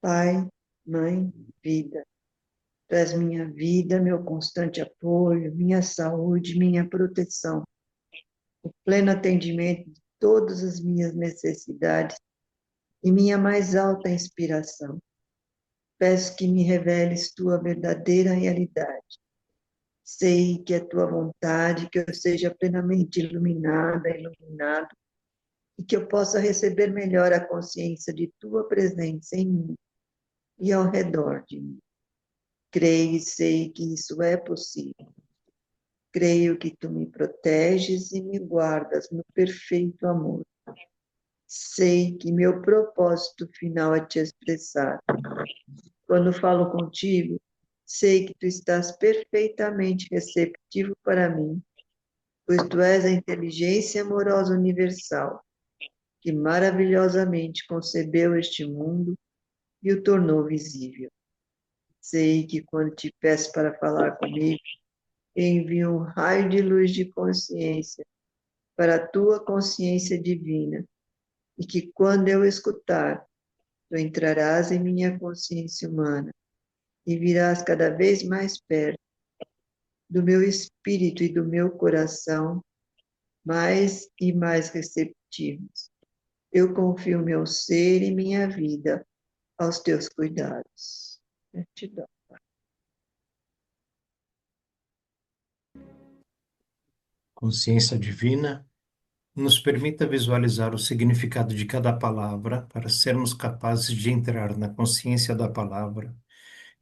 Pai, Mãe, Vida. Tu és minha vida, meu constante apoio, minha saúde, minha proteção, o pleno atendimento de todas as minhas necessidades e minha mais alta inspiração. Peço que me reveles tua verdadeira realidade. Sei que é tua vontade que eu seja plenamente iluminada, iluminado, e que eu possa receber melhor a consciência de tua presença em mim e ao redor de mim. Creio e sei que isso é possível. Creio que tu me proteges e me guardas no perfeito amor. Sei que meu propósito final é te expressar. Quando falo contigo, sei que tu estás perfeitamente receptivo para mim, pois tu és a inteligência amorosa universal, que maravilhosamente concebeu este mundo e o tornou visível. Sei que quando te peço para falar comigo, envio um raio de luz de consciência para a tua consciência divina, e que quando eu escutar, tu entrarás em minha consciência humana e virás cada vez mais perto do meu espírito e do meu coração, mais e mais receptivos. Eu confio meu ser e minha vida aos teus cuidados. Gratidão. Consciência divina, nos permita visualizar o significado de cada palavra para sermos capazes de entrar na consciência da palavra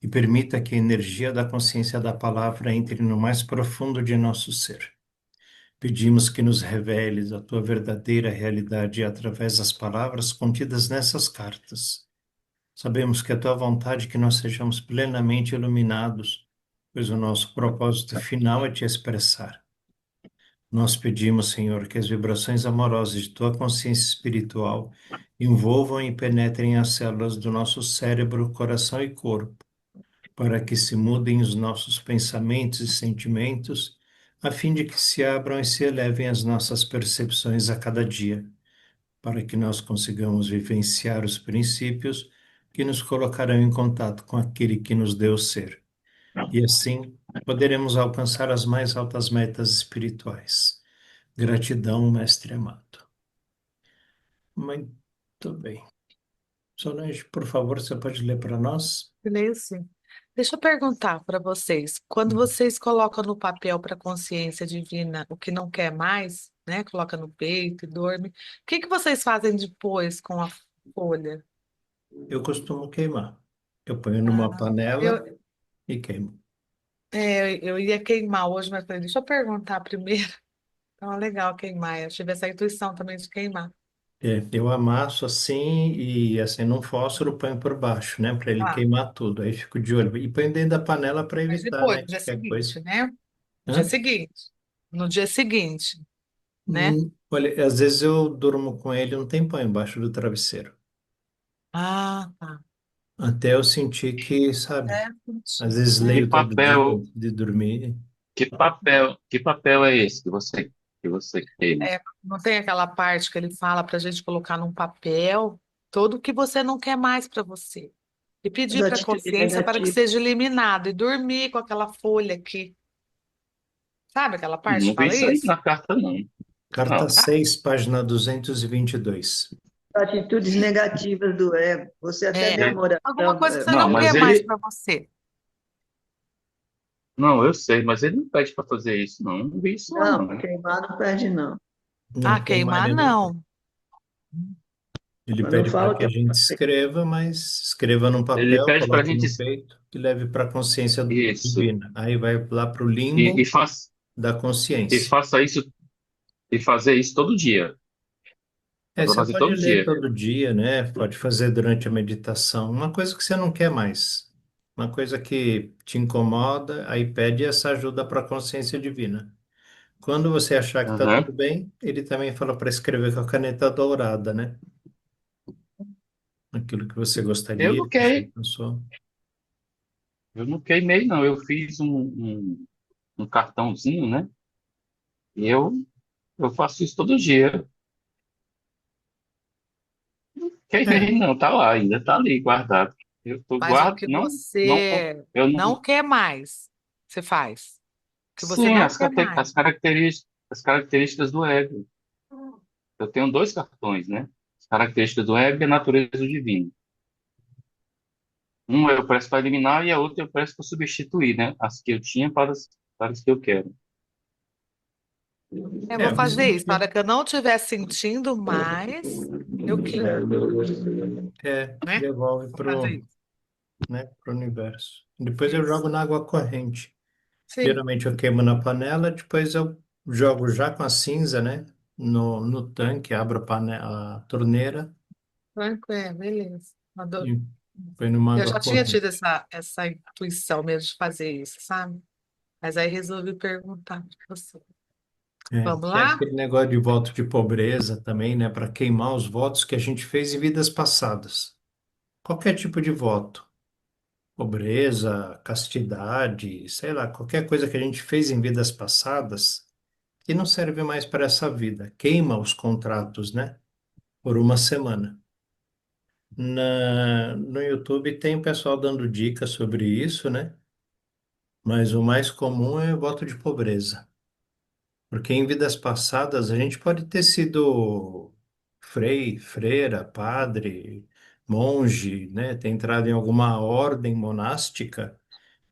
e permita que a energia da consciência da palavra entre no mais profundo de nosso ser. Pedimos que nos reveles a tua verdadeira realidade através das palavras contidas nessas cartas. Sabemos que é tua vontade que nós sejamos plenamente iluminados, pois o nosso propósito final é te expressar. Nós pedimos, Senhor, que as vibrações amorosas de tua consciência espiritual envolvam e penetrem as células do nosso cérebro, coração e corpo, para que se mudem os nossos pensamentos e sentimentos, a fim de que se abram e se elevem as nossas percepções a cada dia, para que nós consigamos vivenciar os princípios que nos colocarão em contato com aquele que nos deu o ser. E assim poderemos alcançar as mais altas metas espirituais. Gratidão, mestre amado. Muito bem. Solange, por favor, você pode ler para nós? Beleza. Deixa eu perguntar para vocês, quando vocês colocam no papel para a consciência divina o que não quer mais, né? Coloca no peito e dorme. O que que vocês fazem depois com a folha? Eu costumo queimar. Eu ponho numa Ah, panela eu, e queimo. eu ia queimar hoje, mas falei, deixa eu perguntar primeiro. Então é legal queimar. Eu tive essa intuição também de queimar. É, eu amasso assim e assim num fósforo ponho por baixo, né, para ele Ah, queimar tudo. Aí fico de olho e ponho dentro da panela para mas evitar, depois, né, no dia qualquer coisa. seguinte, né? Dia Hã? seguinte. No dia seguinte, né? Olha, às vezes eu durmo com ele um tempão embaixo do travesseiro, Ah, tá. até eu sentir que, sabe, Certo. às vezes Né? Que leio todo dia papel, antes de dormir. que papel é esse que você queima? É, não tem aquela parte que ele fala para a gente colocar num papel tudo o que você não quer mais para você. E As pedir para a atitudes consciência para que negativas. seja eliminado e dormir com aquela folha aqui. Sabe aquela parte que Não vi fala isso aí isso? na carta, não. Carta Não. 6, página 222. Atitudes negativas do ego. Você até É, deu uma Ele- alguma oração. coisa que você não, não mas quer mais ele. para você. Não, eu sei, mas ele não pede para fazer isso, não. Não vi isso lá, Não, não. queimar não perde, não. Não, Ah, queimar queimar ele não. não. Ele Mas não pede para falo que que a é gente para você. escreva, mas escreva num Ele papel, pede para a coloque gente. no peito e leve para a consciência Isso. divina. Aí vai lá para o E, limbo e, faz, da e consciência. faça isso, e fazer isso todo dia. É É, para você fazer pode todo ler dia. todo dia, né? Pode fazer durante a meditação. Uma coisa que você não quer mais. Uma coisa que te incomoda, aí pede essa ajuda para a consciência divina. Quando você achar que está tudo Aham. bem, ele também fala para escrever com a caneta dourada, né? Aquilo que você Eu gostaria não de deixar queimei, na sua. eu não queimei, não. Eu fiz um cartãozinho, né? E eu faço isso todo dia. É, Queimei, não, tá lá, ainda tá ali guardado. Eu Mas o guardo, que não, você eu não não. quer mais, você faz. O que você Sim, não quer mais. as características do ego. Eu tenho dois cartões, né? As características do ego e a natureza do divino. Um eu presto para eliminar e a outra eu presto para substituir, né? As que eu tinha para as que eu quero. Eu É, vou mas fazer isso. Na hora que eu não estiver sentindo mais, eu quero, né? devolve Vou fazer pro, isso. né, pro universo. Depois eu Isso. jogo na água corrente. Sim, Geralmente eu queimo na panela, depois eu jogo já com a cinza, né? No tanque, abro a torneira tranquilo, beleza. Adoro. e põe numa Eu água já tinha tido corrente. essa intuição mesmo de fazer isso, sabe? Mas aí resolvi perguntar para você. É, Vamos tem lá? aquele negócio de voto de pobreza também, né? Para queimar os votos que a gente fez em vidas passadas. Qualquer tipo de voto. Pobreza, castidade, sei lá, qualquer coisa que a gente fez em vidas passadas que não serve mais para essa vida. Queima os contratos, né? Por uma semana. No YouTube tem o pessoal dando dicas sobre isso, né? Mas o mais comum é o voto de pobreza. Porque em vidas passadas a gente pode ter sido frei, freira, padre, monge, né? Ter entrado em alguma ordem monástica,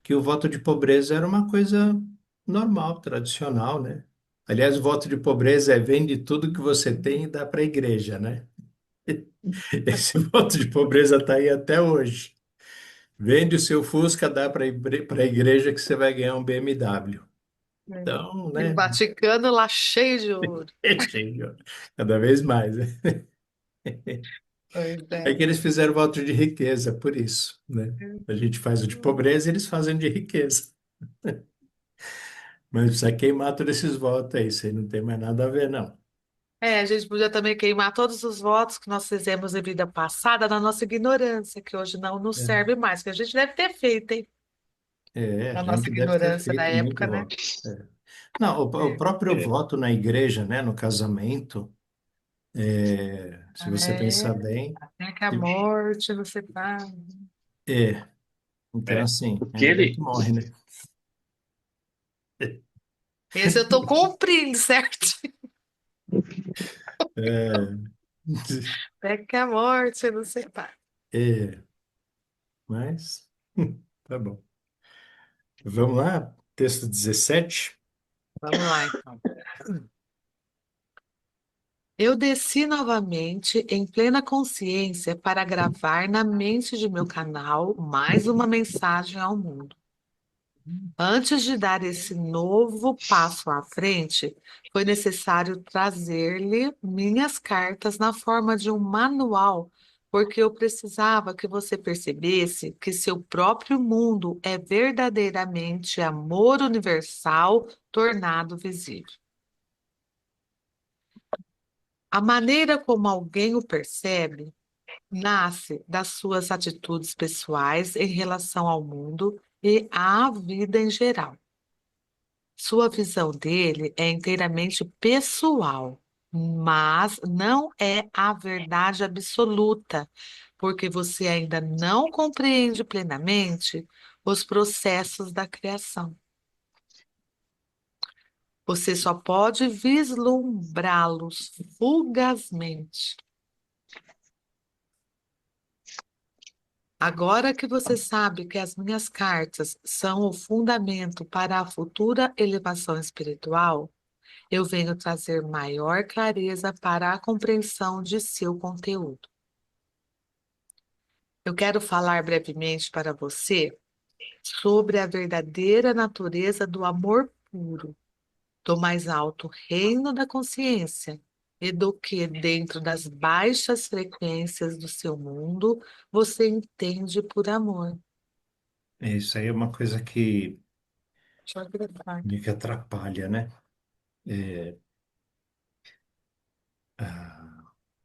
que o voto de pobreza era uma coisa normal, tradicional, né? Aliás, o voto de pobreza é vende tudo que você tem e dá para a igreja, né? Esse voto de pobreza está aí até hoje. Vende o seu Fusca, dá para a igreja que você vai ganhar um BMW. É. Então, E o né? Vaticano lá cheio de ouro. É cheio, cada vez mais, né? Pois É é. que eles fizeram voto de riqueza, por isso, né? A gente faz o de pobreza, eles fazem de riqueza. Mas precisa queimar todos esses votos aí, isso aí não tem mais nada a ver, não. É, a gente podia também queimar todos os votos que nós fizemos em vida passada na nossa ignorância, que hoje não nos É, serve mais, que a gente deve ter feito, hein? a Na nossa gente deve ter ignorância da feito muito época, né? voto. É. Não, o É. próprio É, voto na igreja, né, no casamento, se você É, pensar bem, até que a morte nos separe. é, então é. assim, ainda bem que Aquele, morre, né? Esse eu tô cumprindo, certo? É, Até que a morte nos separe. é, mas tá bom. Vamos lá, texto 17. Vamos lá, então. Eu desci novamente em plena consciência para gravar na mente de meu canal mais uma mensagem ao mundo. Antes de dar esse novo passo à frente, foi necessário trazer-lhe minhas cartas na forma de um manual, porque eu precisava que você percebesse que seu próprio mundo é verdadeiramente amor universal tornado visível. A maneira como alguém o percebe nasce das suas atitudes pessoais em relação ao mundo e à vida em geral. Sua visão dele é inteiramente pessoal, mas não é a verdade absoluta, porque você ainda não compreende plenamente os processos da criação. Você só pode vislumbrá-los fugazmente. Agora que você sabe que as minhas cartas são o fundamento para a futura elevação espiritual, eu venho trazer maior clareza para a compreensão de seu conteúdo. Eu quero falar brevemente para você sobre a verdadeira natureza do amor puro, do mais alto reino da consciência, e do que, dentro das baixas frequências do seu mundo, você entende por amor. Isso aí é uma coisa que Deixa eu grifar. meio que atrapalha, né? É,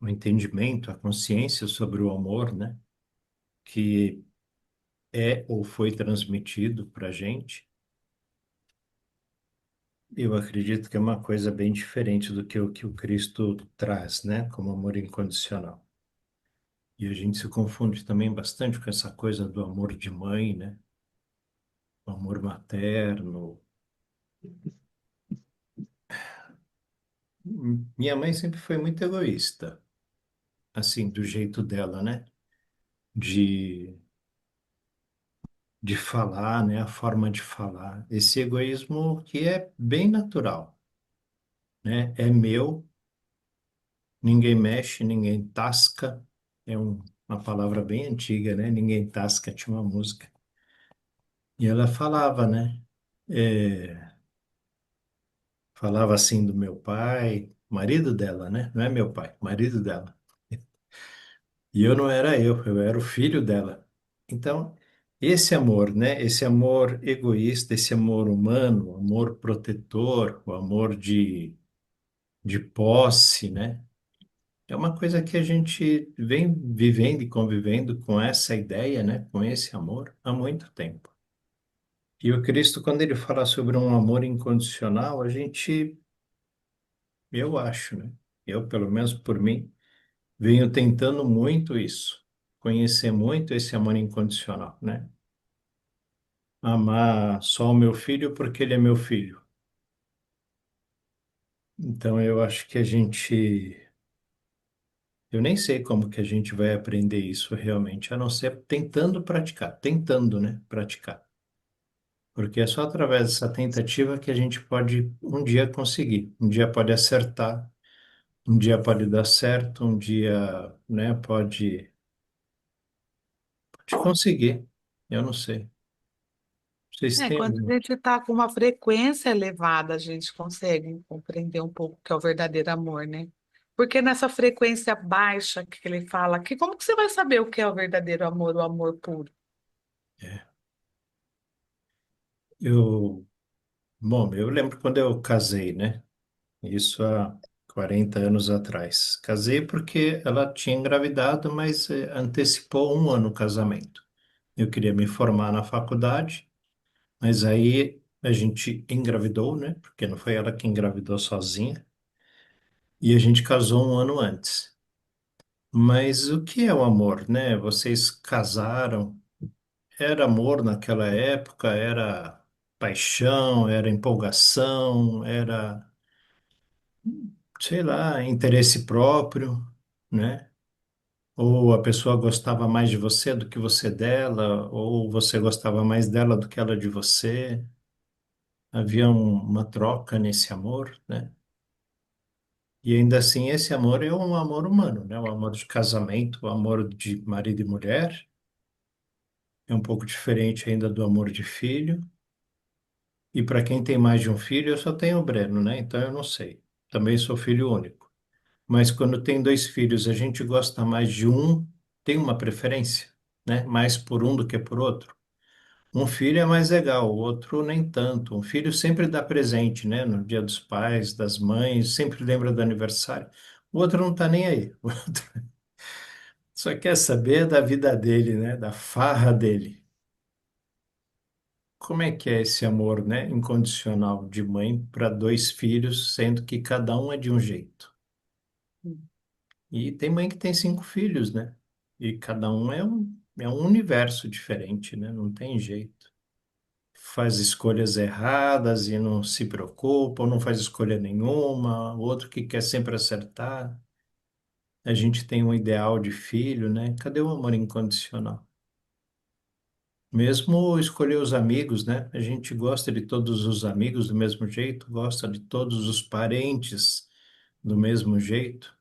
o entendimento, a consciência sobre o amor, né? Que é ou foi transmitido para a gente. Eu acredito que é uma coisa bem diferente do que o Cristo traz, né? Como amor incondicional. E a gente se confunde também bastante com essa coisa do amor de mãe, né? O amor materno. Minha mãe sempre foi muito egoísta, assim, do jeito dela, né? De, de falar, né? A forma de falar. Esse egoísmo que é bem natural, né? É meu, ninguém mexe, ninguém tasca. É uma palavra bem antiga, né? Ninguém tasca, tinha uma música. E ela falava, né? É, falava assim do meu pai, marido dela, né? Não é meu pai, marido dela. E eu não era eu era o filho dela. Então, esse amor, né? Esse amor egoísta, esse amor humano, o amor protetor, o amor de posse, né? É uma coisa que a gente vem vivendo e convivendo com essa ideia, né? Com esse amor há muito tempo. E o Cristo, quando ele fala sobre um amor incondicional, a gente, eu acho, né? Eu, pelo menos por mim, venho tentando muito isso, conhecer muito esse amor incondicional, né? Amar só o meu filho porque ele é meu filho. Então eu acho que eu nem sei como que a gente vai aprender isso realmente, a não ser tentando praticar, tentando, né, praticar. Porque é só através dessa tentativa que a gente pode um dia conseguir, um dia pode acertar, um dia pode dar certo, um dia, né, pode conseguir. Eu não sei. Vocês têm Quando a algum? gente está com uma frequência elevada, a gente consegue compreender um pouco o que é o verdadeiro amor, né? Porque nessa frequência baixa que ele fala, que como que você vai saber o que é o verdadeiro amor, o amor puro? É, eu, bom, eu lembro quando eu casei, né? Isso há 40 anos atrás. Casei porque ela tinha engravidado, mas antecipou um ano o casamento. Eu queria me formar na faculdade, mas aí a gente engravidou, né? Porque não foi ela que engravidou sozinha. E a gente casou um ano antes. Mas o que é o amor, né? Vocês casaram, era amor naquela época, era paixão, era empolgação, era, sei lá, interesse próprio, né? Ou a pessoa gostava mais de você do que você dela, ou você gostava mais dela do que ela de você. Havia uma troca nesse amor, né? E ainda assim, esse amor é um amor humano, né? O amor de casamento, o amor de marido e mulher, é um pouco diferente ainda do amor de filho. E para quem tem mais de um filho, eu só tenho o Breno, né? Então eu não sei. Também sou filho único. Mas quando tem dois filhos, a gente gosta mais de um, tem uma preferência, né? Mais por um do que por outro. Um filho é mais legal, o outro nem tanto. Um filho sempre dá presente, né? No dia dos pais, das mães, sempre lembra do aniversário. O outro não tá nem aí. O outro só quer saber da vida dele, né? Da farra dele. Como é que é esse amor, né? Incondicional de mãe para dois filhos, sendo que cada um é de um jeito. E tem mãe que tem cinco filhos, né? E cada um é um universo diferente, né? Não tem jeito. Faz escolhas erradas e não se preocupa, ou não faz escolha nenhuma, o outro que quer sempre acertar. A gente tem um ideal de filho, né? Cadê o amor incondicional? Mesmo escolher os amigos, né? A gente gosta de todos os amigos do mesmo jeito, gosta de todos os parentes do mesmo jeito.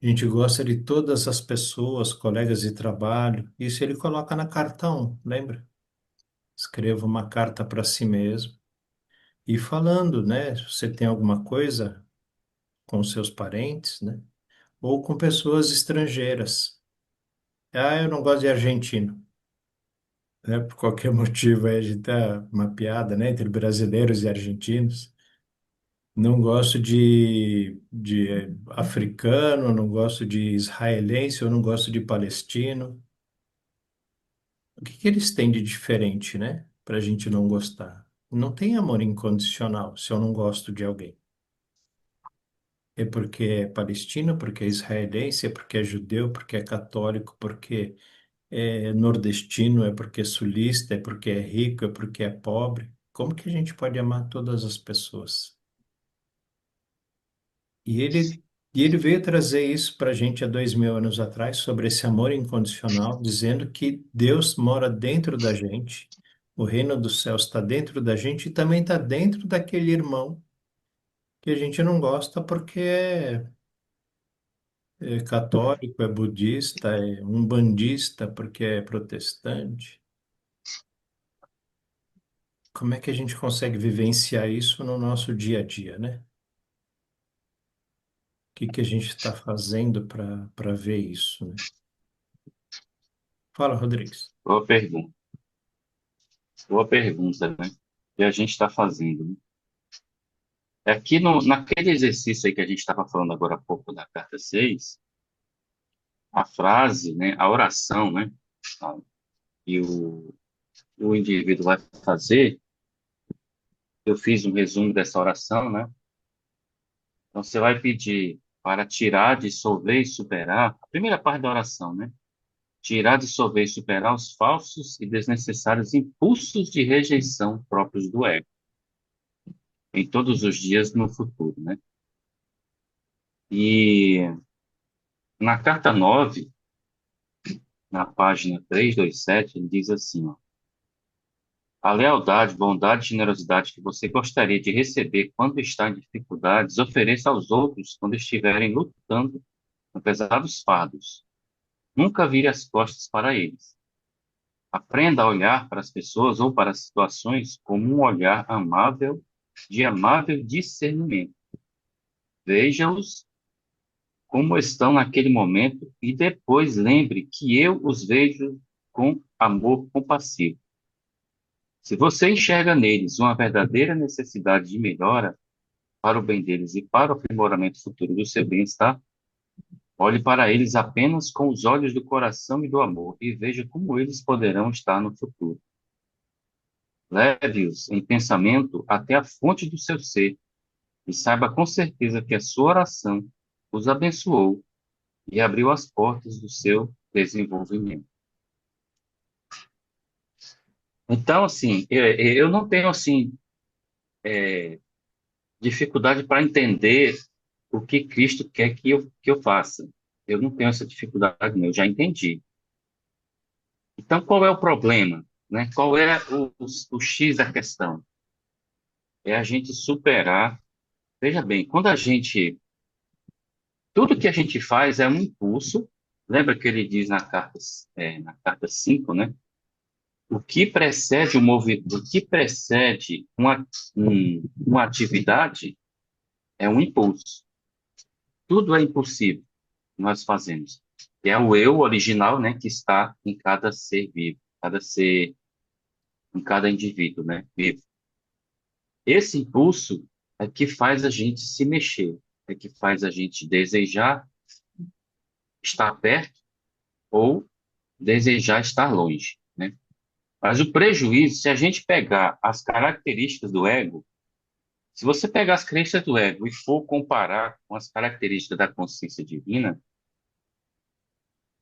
A gente gosta de todas as pessoas, colegas de trabalho. Isso ele coloca na carta 1, lembra? Escreva uma carta para si mesmo e falando, né? Se você tem alguma coisa com seus parentes, né? Ou com pessoas estrangeiras. Ah, eu não gosto de argentino, né? Por qualquer motivo aí a gente tá uma piada, né? Entre brasileiros e argentinos. Não gosto de africano, não gosto de israelense, eu não gosto de palestino. O que que eles têm de diferente, né? Para a gente não gostar. Não tem amor incondicional se eu não gosto de alguém. É porque é palestino, porque é israelense, é porque é judeu, porque é católico, porque é nordestino, é porque é sulista, é porque é rico, é porque é pobre. Como que a gente pode amar todas as pessoas? E ele, e ele veio trazer isso para a gente há 2000 anos atrás, sobre esse amor incondicional, dizendo que Deus mora dentro da gente, o reino dos céus está dentro da gente e também está dentro daquele irmão que a gente não gosta porque é católico, é budista, é umbandista, porque é protestante. Como é que a gente consegue vivenciar isso no nosso dia a dia, né? O que que a gente está fazendo para ver isso, né? Fala, Rodrigues. Boa pergunta. Boa pergunta, né? Que a gente está fazendo, né? Aqui naquele exercício aí que a gente estava falando agora há pouco da carta 6, a frase, né, a oração, né, que o indivíduo vai fazer, eu fiz um resumo dessa oração, né? Então você vai pedir para tirar, dissolver e superar, a primeira parte da oração, né? Tirar, dissolver e superar os falsos e desnecessários impulsos de rejeição próprios do ego, em todos os dias no futuro, né? E na carta 9, na página 327, ele diz assim, ó, a lealdade, bondade e generosidade que você gostaria de receber quando está em dificuldades, ofereça aos outros quando estiverem lutando com pesados fardos. Nunca vire as costas para eles. Aprenda a olhar para as pessoas ou para as situações como um olhar amável, de amável discernimento. Veja-os como estão naquele momento e depois lembre que eu os vejo com amor compassivo. Se você enxerga neles uma verdadeira necessidade de melhora para o bem deles e para o aprimoramento futuro do seu bem-estar, olhe para eles apenas com os olhos do coração e do amor e veja como eles poderão estar no futuro. Leve-os em pensamento até a fonte do seu ser e saiba com certeza que a sua oração os abençoou e abriu as portas do seu desenvolvimento. Então, assim, eu não tenho, assim, dificuldade para entender o que Cristo quer que eu faça. Eu não tenho essa dificuldade, não, eu já entendi. Então, qual é o problema? Né? Qual é o X da questão? É a gente superar. Veja bem, quando a gente. Tudo que a gente faz é um impulso. Lembra que ele diz na carta 5, né? O que precede o que precede uma atividade é um impulso. Tudo é impulsivo que nós fazemos. É o eu original, né, que está em cada ser vivo, cada ser, em cada indivíduo, né, vivo. Esse impulso é que faz a gente se mexer, é que faz a gente desejar estar perto ou desejar estar longe, né? Mas o prejuízo, se a gente pegar as características do ego, se você pegar as crenças do ego e for comparar com as características da consciência divina,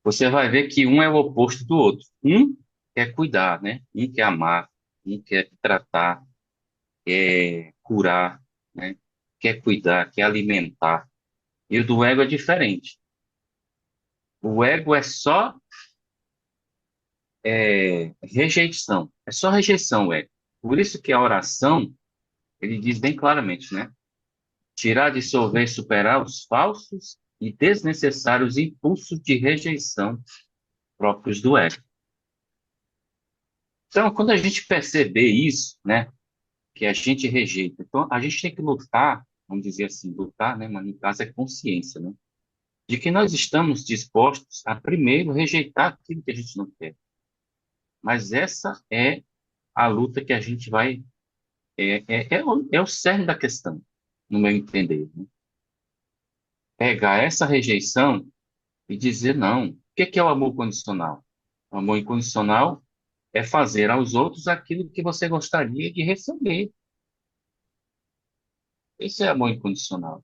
você vai ver que um é o oposto do outro. Um quer cuidar, né? Um quer amar, um quer tratar, quer curar, né? Quer cuidar, quer alimentar. E o do ego é diferente. O ego é só rejeição. É só rejeição o ego. Por isso que a oração, ele diz bem claramente, né? Tirar, dissolver e superar os falsos e desnecessários impulsos de rejeição próprios do ego. Então, quando a gente perceber isso, né? Que a gente rejeita. Então, a gente tem que lutar, vamos dizer assim, lutar, né? Mas no caso é consciência, né? De que nós estamos dispostos a primeiro rejeitar aquilo que a gente não quer. Mas essa é a luta que a gente vai. É o cerne da questão, no meu entender. Né? Pegar essa rejeição e dizer não. O que é o amor condicional? O amor incondicional é fazer aos outros aquilo que você gostaria de receber. Esse é amor incondicional.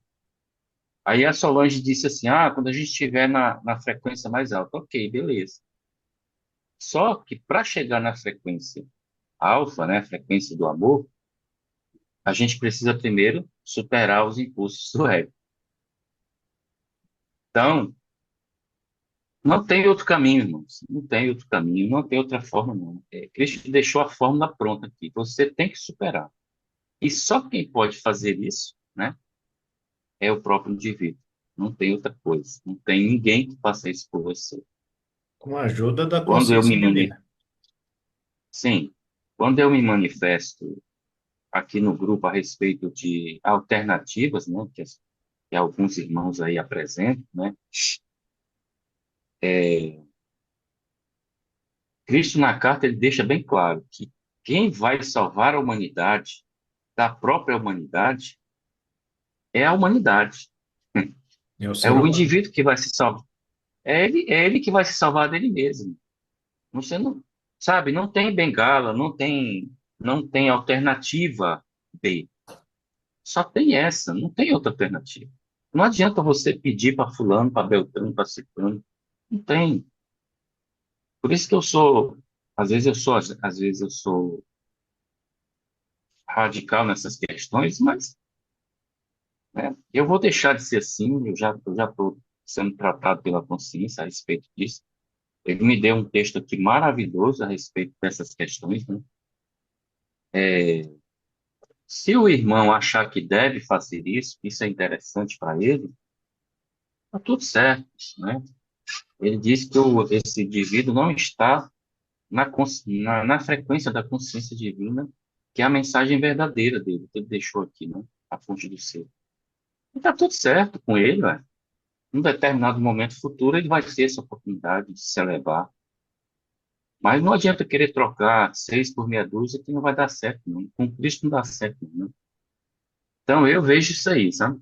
Aí a Solange disse assim, quando a gente estiver na frequência mais alta, ok, beleza. Só que para chegar na frequência alfa, né, a frequência do amor, a gente precisa primeiro superar os impulsos do ego. Então, não tem outro caminho, irmãos. Não tem outro caminho, não tem outra forma, não. Cristo deixou a fórmula pronta aqui. Você tem que superar. E só quem pode fazer isso, né, é o próprio indivíduo. Não tem outra coisa. Não tem ninguém que faça isso por você. Com a ajuda da Quando eu consciência me mani... divina. Sim, quando eu me manifesto aqui no grupo a respeito de alternativas, né, que alguns irmãos aí apresentam, né, Cristo na carta ele deixa bem claro que quem vai salvar a humanidade da própria humanidade é a humanidade. É o É ser o humano. indivíduo que vai se salvar. É ele que vai se salvar dele mesmo. Você não, sabe, não tem bengala, não tem alternativa B. Só tem essa, não tem outra alternativa. Não adianta você pedir para fulano, para Beltrano, para Ciclano. Não tem. Por isso que às vezes eu sou radical nessas questões, mas né, eu vou deixar de ser assim, eu já estou sendo tratado pela consciência a respeito disso. Ele me deu um texto aqui maravilhoso a respeito dessas questões, né? Se o irmão achar que deve fazer isso é interessante para ele, tá tudo certo, né? Ele diz que esse indivíduo não está na frequência da consciência divina, que é a mensagem verdadeira dele, que ele deixou aqui, né? A fonte do ser. E tá tudo certo com ele, velho. Em um determinado momento futuro, ele vai ter essa oportunidade de se elevar. Mas não adianta querer trocar 6 por meia dúzia, que não vai dar certo, não. Com Cristo não dá certo, não. Então, eu vejo isso aí, sabe?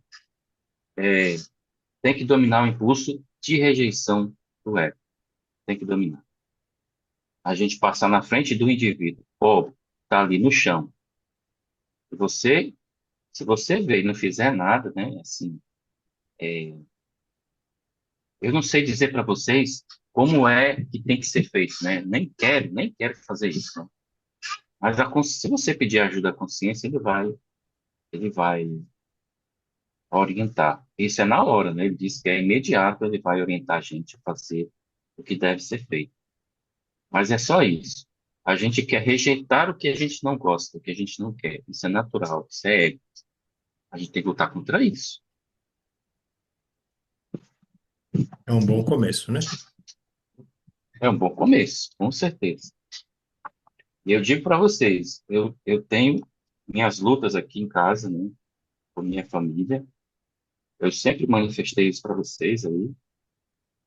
Tem que dominar o impulso de rejeição do ego. Tem que dominar. A gente passar na frente do indivíduo, pobre, tá ali no chão. E se você ver e não fizer nada, né? Assim, eu não sei dizer para vocês como é que tem que ser feito, né? Nem quero fazer isso, né? Mas se você pedir ajuda à consciência, ele vai orientar. Isso é na hora, né? Ele diz que é imediato, ele vai orientar a gente a fazer o que deve ser feito. Mas é só isso. A gente quer rejeitar o que a gente não gosta, o que a gente não quer. Isso é natural, isso é ego. A gente tem que lutar contra isso. É um bom começo, né? É um bom começo, com certeza. E eu digo para vocês, eu tenho minhas lutas aqui em casa, né, com minha família. Eu sempre manifestei isso para vocês aí.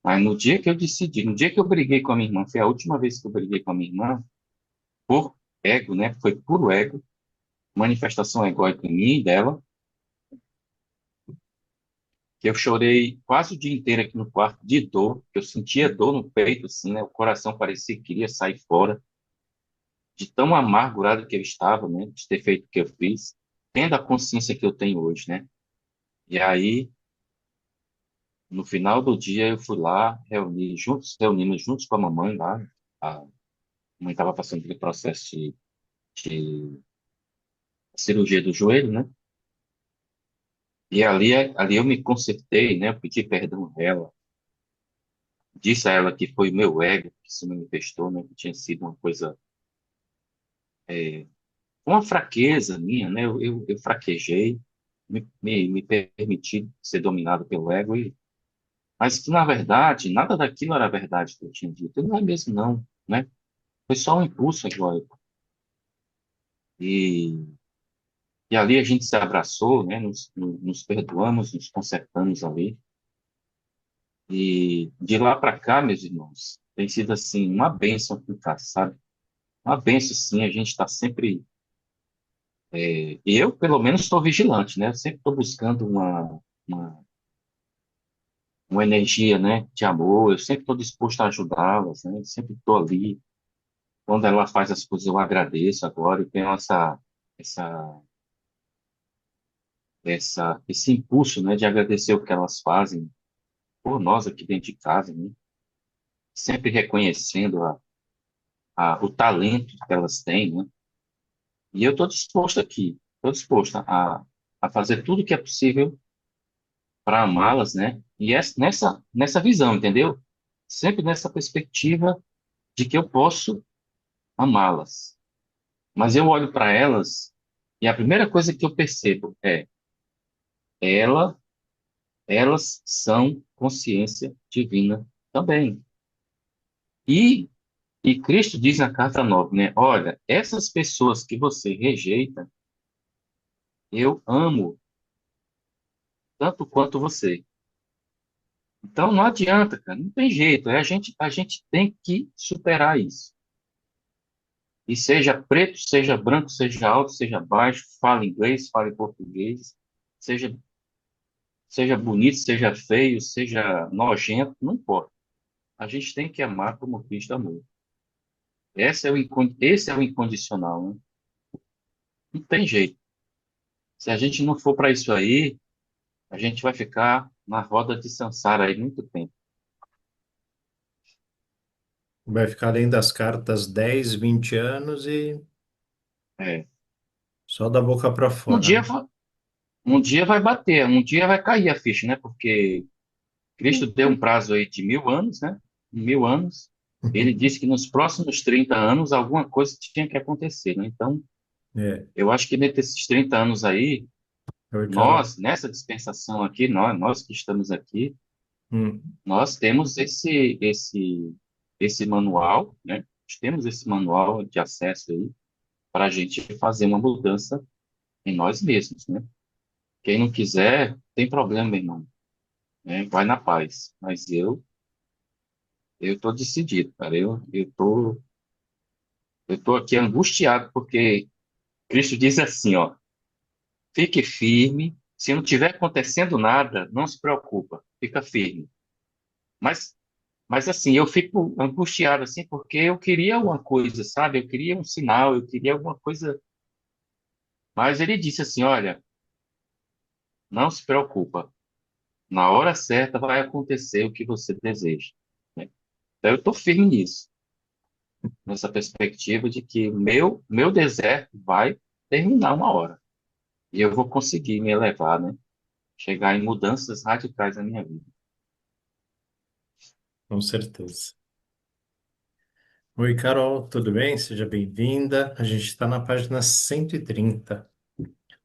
Mas no dia que eu decidi, no dia que eu briguei com a minha irmã, foi a última vez que eu briguei com a minha irmã, por ego, né? Foi puro ego, manifestação egóica minha e dela, que eu chorei quase o dia inteiro aqui no quarto de dor, que eu sentia dor no peito, assim, né? O coração parecia que queria sair fora, de tão amargurado que eu estava, né? De ter feito o que eu fiz, tendo a consciência que eu tenho hoje, né? E aí, no final do dia, eu fui lá, reunimos juntos com a mamãe lá, a mãe estava passando pelo processo de cirurgia do joelho, né? E ali eu me consertei, né? Eu pedi perdão a ela, disse a ela que foi o meu ego que se manifestou, né? Que tinha sido uma coisa, uma fraqueza minha, né? Eu fraquejei, me permiti ser dominado pelo ego, mas que, na verdade, nada daquilo era verdade que eu tinha dito. E não é mesmo, não, né? Foi só um impulso egóico. E, e ali a gente se abraçou, né? Nos perdoamos, nos consertamos ali. E de lá para cá, meus irmãos, tem sido assim uma bênção ficar, sabe? Uma bênção, sim. A gente está sempre. E eu, pelo menos, estou vigilante, né? Eu sempre estou buscando uma, uma energia, né? De amor. Eu sempre estou disposto a ajudá-las, né? Eu sempre estou ali. Quando ela faz as coisas, eu agradeço agora. Eu tenho essa esse impulso, né, de agradecer o que elas fazem por nós aqui dentro de casa, né? Sempre reconhecendo o talento que elas têm, né? E eu estou disposto aqui, estou disposto a fazer tudo o que é possível para amá-las, né? E nessa visão, entendeu? Sempre nessa perspectiva de que eu posso amá-las. Mas eu olho para elas e a primeira coisa que eu percebo é ela, elas são consciência divina também. E, e Cristo diz na carta 9, né? Olha, essas pessoas que você rejeita, eu amo tanto quanto você. Então não adianta, cara, não tem jeito. A gente tem que superar isso. E seja preto, seja branco, seja alto, seja baixo, fale inglês, fale português, seja, seja bonito, seja feio, seja nojento, não importa. A gente tem que amar como Cristo amou. Esse é o incondicional, né? Não tem jeito. Se a gente não for para isso aí, a gente vai ficar na roda de Sansara aí muito tempo. Vai ficar além das cartas 10, 20 anos e É. só da boca para Um fora, dia, né? um dia vai bater, um dia vai cair a ficha, né? Porque Cristo deu um prazo aí de 1.000 anos, né? 1.000 anos. Ele disse que nos próximos 30 anos alguma coisa tinha que acontecer, né? Então, É, eu acho que nesses 30 anos aí, oi, Carol. nós, nessa dispensação aqui, nós que estamos aqui, Hum, nós temos esse manual, né? Nós temos esse manual de acesso aí para a gente fazer uma mudança em nós mesmos, né? Quem não quiser, tem problema, meu irmão, né? Vai na paz. Mas eu tô decidido, cara. Eu tô aqui angustiado porque Cristo diz assim, ó, fique firme. Se não tiver acontecendo nada, não se preocupa, fica firme. Mas, mas assim, eu fico angustiado assim porque eu queria alguma coisa, sabe? Eu queria um sinal, eu queria alguma coisa. Mas ele disse assim, olha, não se preocupa. Na hora certa vai acontecer o que você deseja, né? Então eu tô firme nisso, nessa perspectiva de que meu deserto vai terminar uma hora. E eu vou conseguir me elevar, né? Chegar em mudanças radicais na minha vida. com certeza. Oi, Carol, tudo bem? Seja bem-vinda. A gente está na página 130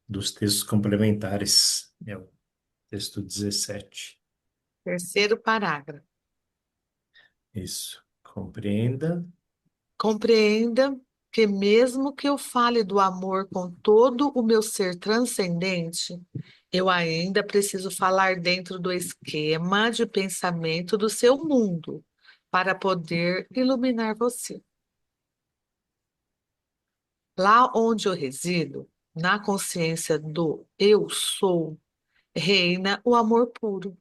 dos textos complementares. É o texto 17. Terceiro parágrafo. Isso. Compreenda. Compreenda que, mesmo que eu fale do amor com todo o meu ser transcendente, eu ainda preciso falar dentro do esquema de pensamento do seu mundo para poder iluminar você. Lá onde eu resido, na consciência do eu sou, reina o amor puro.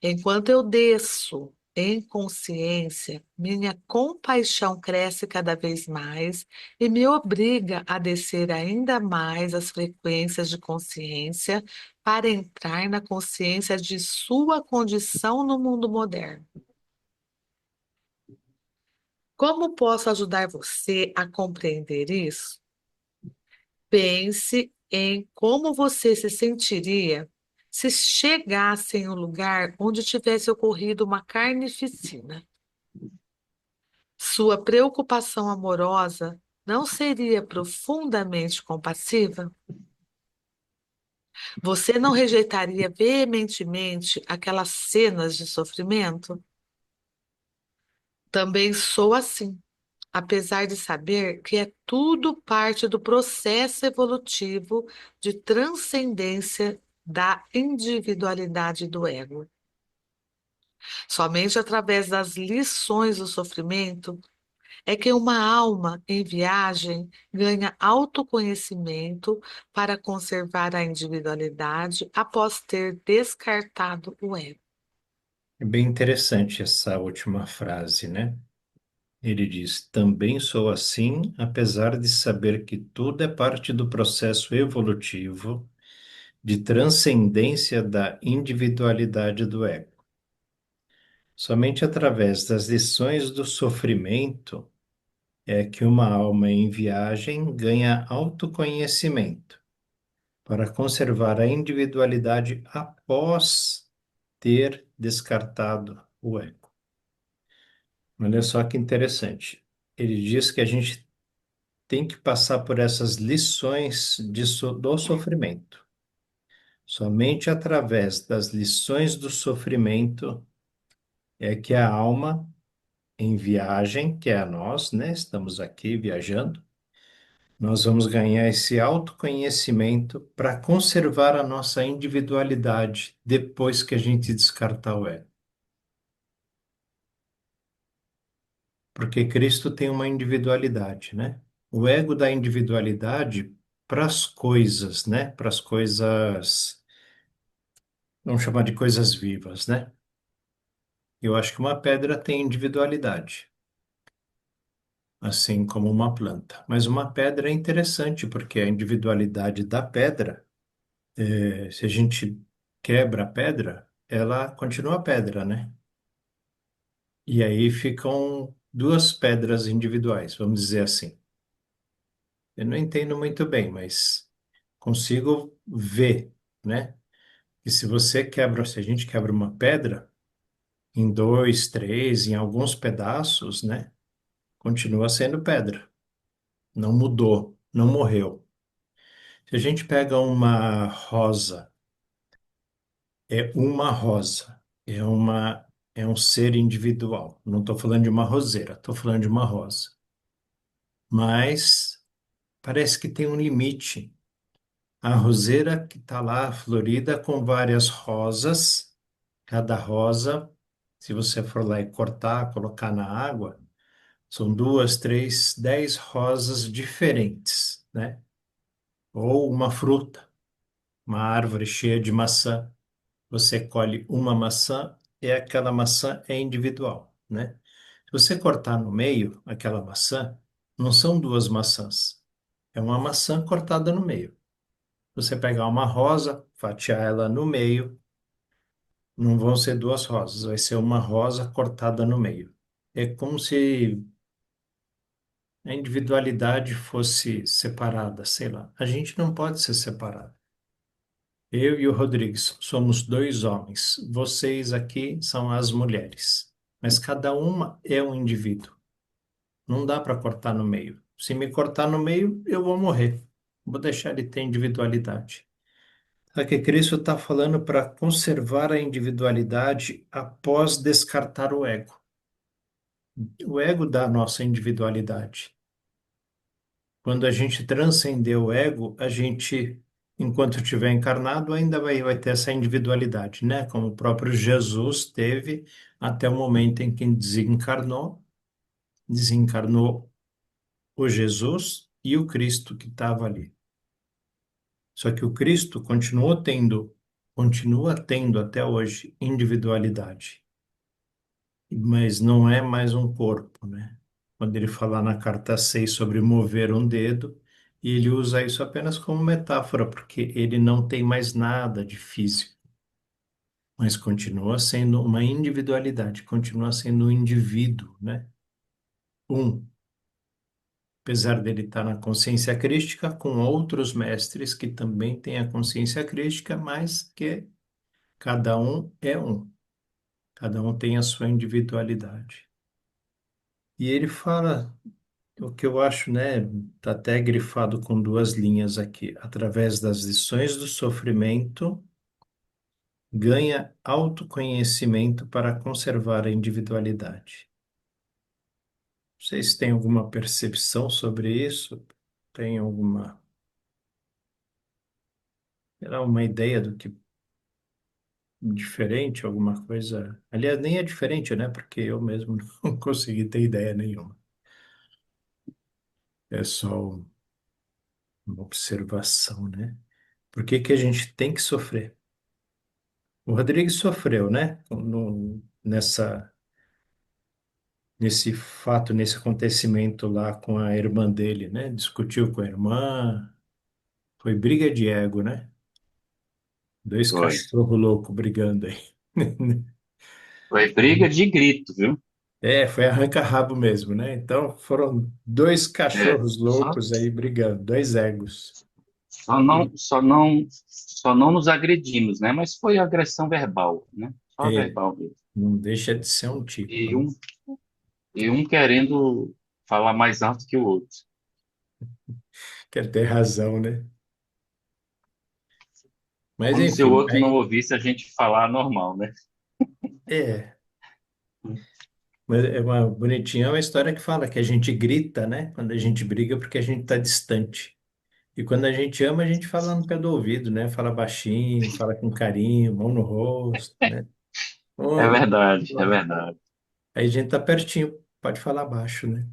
Enquanto eu desço em consciência, minha compaixão cresce cada vez mais e me obriga a descer ainda mais as frequências de consciência para entrar na consciência de sua condição no mundo moderno. Como posso ajudar você a compreender isso? Pense em como você se sentiria se chegasse em um lugar onde tivesse ocorrido uma carnificina. Sua preocupação amorosa não seria profundamente compassiva? Você não rejeitaria veementemente aquelas cenas de sofrimento? Também sou assim, apesar de saber que é tudo parte do processo evolutivo de transcendência da individualidade do ego. Somente através das lições do sofrimento é que uma alma em viagem ganha autoconhecimento para conservar a individualidade após ter descartado o ego. É bem interessante essa última frase, né? Ele diz: também sou assim, apesar de saber que tudo é parte do processo evolutivo de transcendência da individualidade do ego. Somente através das lições do sofrimento é que uma alma em viagem ganha autoconhecimento para conservar a individualidade após ter descartado o ego. Olha só que interessante. Ele diz que a gente tem que passar por essas lições do sofrimento. Somente através das lições do sofrimento é que a alma em viagem, que é a nós, né? Estamos aqui viajando, nós vamos ganhar esse autoconhecimento para conservar a nossa individualidade depois que a gente descartar o ego. Porque Cristo tem uma individualidade, né? O ego dá individualidade para as coisas, né? Para as coisas, vamos chamar de coisas vivas, né? Eu acho que uma pedra tem individualidade, assim como uma planta. Mas uma pedra é interessante, porque a individualidade da pedra, se a gente quebra a pedra, ela continua pedra, né? E aí ficam duas pedras individuais, vamos dizer assim. Eu não entendo muito bem, mas consigo ver, né? E se você quebra, se a gente quebra uma pedra em dois, três, em alguns pedaços, né? Continua sendo pedra. Não mudou, não morreu. Se a gente pega uma rosa, é uma rosa, é um ser individual. Não estou falando de uma roseira, estou falando de uma rosa. Mas parece que tem um limite. A roseira que está lá florida com várias rosas, cada rosa, se você for lá e cortar, colocar na água, são duas, três, 10 rosas diferentes, né? Ou uma fruta, uma árvore cheia de maçã. Você colhe uma maçã e aquela maçã é individual, né? Se você cortar no meio aquela maçã, não são duas maçãs, é uma maçã cortada no meio. Você pegar uma rosa, fatiar ela no meio, não vão ser duas rosas, vai ser uma rosa cortada no meio. É como se a individualidade fosse separada, sei lá. A gente não pode ser separado. Eu e o Rodrigues somos dois homens. Vocês aqui são as mulheres. Mas cada uma é um indivíduo. Não dá para cortar no meio. Se me cortar no meio, eu vou morrer. Vou deixar ele ter individualidade. Só que Cristo está falando para conservar a individualidade após descartar o ego. O ego dá a nossa individualidade. Quando a gente transcender o ego, a gente, enquanto estiver encarnado, ainda vai ter essa individualidade, né? Como o próprio Jesus teve até o momento em que desencarnou o Jesus e o Cristo que estava ali. Só que o Cristo continua tendo até hoje individualidade, mas não é mais um corpo, né? Quando ele fala na carta 6 sobre mover um dedo, e ele usa isso apenas como metáfora, porque ele não tem mais nada de físico, mas continua sendo uma individualidade, continua sendo um indivíduo, né? Um, apesar dele estar na consciência crística com outros mestres que também têm a consciência crística, mas que cada um é um, cada um tem a sua individualidade. E ele fala o que eu acho, né, tá até grifado com duas linhas aqui, através das lições do sofrimento, ganha autoconhecimento para conservar a individualidade. Vocês têm alguma percepção sobre isso? Tem alguma, era uma ideia do que diferente, alguma coisa? Aliás, nem é diferente, né? Porque eu mesmo não consegui ter ideia nenhuma. É só uma observação, né? Por que que a gente tem que sofrer? O Rodrigues sofreu, né? Nesse fato, nesse acontecimento lá com a irmã dele, né? Discutiu com a irmã, foi briga de ego, né? Dois Foi. cachorros loucos brigando aí. Foi briga de grito, viu? É, foi arranca-rabo mesmo, né? Então foram dois É, cachorros só, loucos aí brigando, dois egos. só não nos agredimos, né? Mas foi agressão verbal, né? Só É, verbal mesmo. não deixa de ser um tipo, E né? um, e um querendo falar mais alto que o outro. Quer ter razão, né? Mas Como se o enfim, outro não aí ouvisse a gente falar normal, né? é, mas é uma bonitinha, é uma história que fala que a gente grita, né? Quando a gente briga porque a gente está distante. E quando a gente ama, a gente fala no pé do ouvido, né? Fala baixinho, fala com carinho, mão no rosto, né? É Oi. verdade, é verdade. Aí a gente tá pertinho, pode falar baixo, né?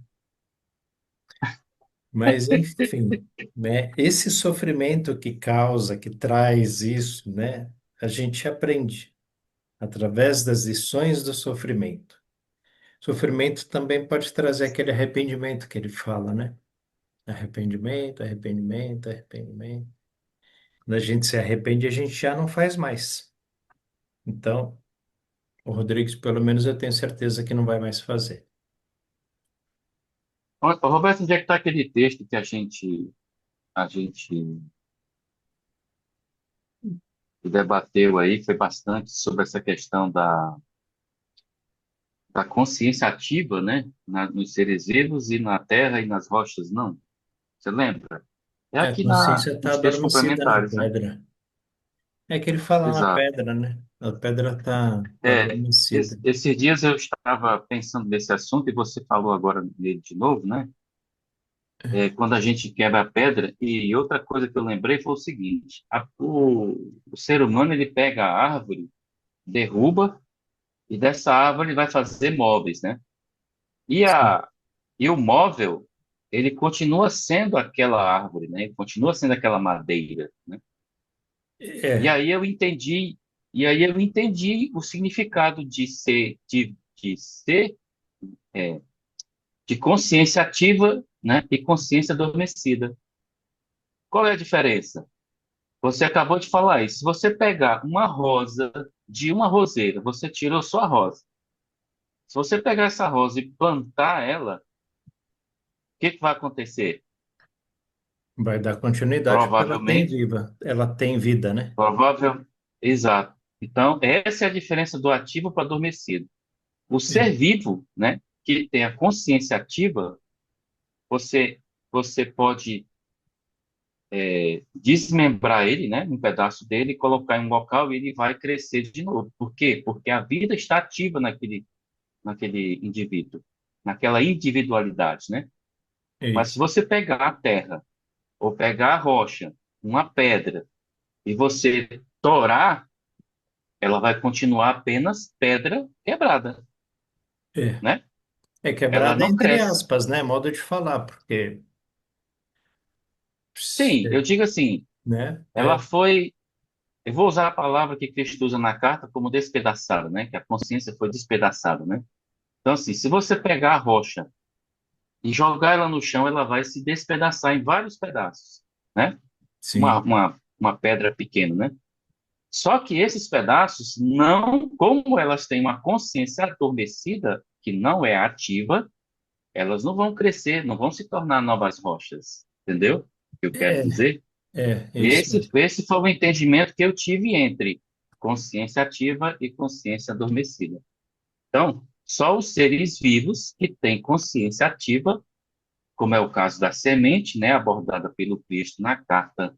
Mas enfim, né? Esse sofrimento que causa, que traz isso, né? A gente aprende através das lições do sofrimento. Sofrimento também pode trazer aquele arrependimento que ele fala, né? Arrependimento, arrependimento, arrependimento. Quando a gente se arrepende, a gente já não faz mais. Então, o Rodrigues, pelo menos eu tenho certeza que não vai mais fazer. Ô, Roberto, onde é que está aquele texto que a gente debateu aí? Foi bastante sobre essa questão da consciência ativa, né? Nos seres vivos e na terra e nas rochas, não? Você lembra? É É, a aqui consciência está nos textos adormecida na complementares, né? pedra. É que ele fala na Exato. pedra, né? A pedra tá É, adormecida. esses dias eu estava pensando nesse assunto e você falou agora dele de novo, né? Quando a gente quebra a pedra. E outra coisa que eu lembrei foi o seguinte: o ser humano ele pega a árvore, derruba e dessa árvore vai fazer móveis, né? E, Sim. e o móvel ele continua sendo aquela árvore, né? Ele continua sendo aquela madeira, né? E É, aí eu entendi, e aí eu entendi o significado de ser, é, de consciência ativa, né? E consciência adormecida. Qual é a diferença? Você acabou de falar isso. Se você pegar uma rosa de uma roseira, você tirou só a rosa. Se você pegar essa rosa e plantar ela, o que vai acontecer? vai dar continuidade porque ela tem Provavelmente, viva, ela tem vida, né? provável, exato. Então, essa é a diferença do ativo para o adormecido. O ser É, vivo, né, que tem a consciência ativa, você, você pode desmembrar ele, né, um pedaço dele, colocar em um local e ele vai crescer de novo. Por quê? Porque a vida está ativa naquele indivíduo, naquela individualidade, né? é Mas se isso. você pegar a terra, ou pegar a rocha, uma pedra, e você torar, ela vai continuar apenas pedra quebrada, É, né? é Ela quebrada não entre cresce. aspas, né? Modo de falar, porque, Sim, eu digo assim, né? ela foi, eu vou usar a palavra que Cristo usa na carta como despedaçada, né? Que a consciência foi despedaçada, né? Então, assim, se você pegar a rocha e jogar ela no chão, ela vai se despedaçar em vários pedaços, né? Sim, Uma pedra pequena, né? Só que esses pedaços não, como elas têm uma consciência adormecida, que não é ativa, elas não vão crescer, não vão se tornar novas rochas. Entendeu o que eu quero é, dizer? é isso mesmo. Esse foi o entendimento que eu tive entre consciência ativa e consciência adormecida. Então, só os seres vivos que têm consciência ativa, como é o caso da semente, né, abordada pelo Cristo na carta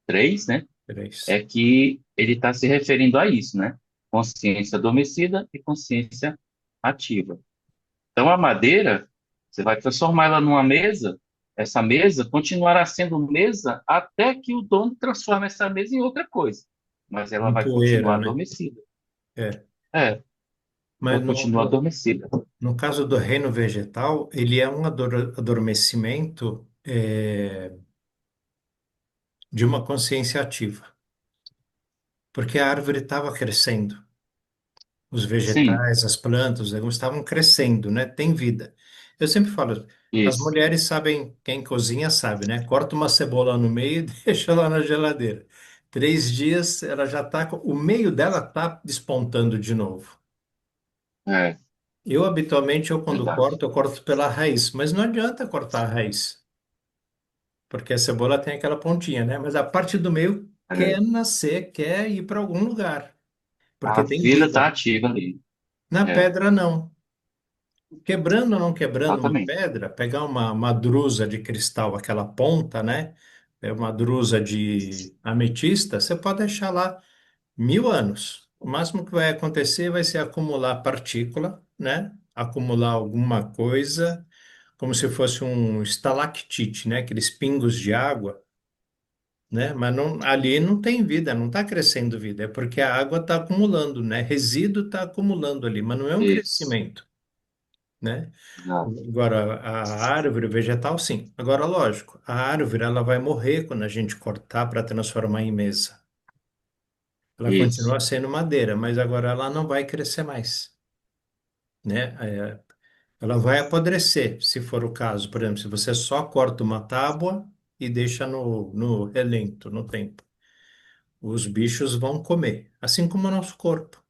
3, né? Três. É que ele está se referindo a isso, né? Consciência adormecida e consciência ativa. Então, a madeira, você vai transformar ela numa mesa, essa mesa continuará sendo mesa até que o dono transforme essa mesa em outra coisa, mas ela Em vai poeira, continuar né? adormecida. É. É, Mas ela continua adormecida. no caso do reino vegetal, ele é um adormecimento de uma consciência ativa, porque a árvore estava crescendo, os Sim, vegetais, as plantas, os legumes estavam crescendo, né? Tem vida. Eu sempre falo, as Isso. mulheres sabem, quem cozinha sabe, né? Corta uma cebola no meio e deixa lá na geladeira. 3 dias, ela já tá, o meio dela tá despontando de novo. É, Eu, habitualmente, quando verdade. corto, eu corto pela raiz, mas não adianta cortar a raiz, porque a cebola tem aquela pontinha, né? Mas a parte do meio quer É. nascer, quer ir para algum lugar, A porque tem vida está vida. ativa ali. Na É, pedra, não. Quebrando ou não quebrando uma exatamente. pedra, pegar uma drusa de cristal, aquela ponta, né? É uma drusa de ametista, você pode deixar lá 1000 anos. O máximo que vai acontecer vai ser acumular partícula, né? Acumular alguma coisa, como se fosse um estalactite, né? Aqueles pingos de água, né? Mas não, ali não tem vida, não está crescendo vida, é porque a água está acumulando, né? Resíduo está acumulando ali, mas não é um Isso. crescimento, né? Exato. Agora, a árvore vegetal, sim. Agora, lógico, a árvore ela vai morrer quando a gente cortar para transformar em mesa. Ela Isso. continua sendo madeira, mas agora ela não vai crescer mais, né? Ela vai apodrecer, se for o caso. Por exemplo, se você só corta uma tábua e deixa no relento, no tempo, os bichos vão comer, assim como o nosso corpo.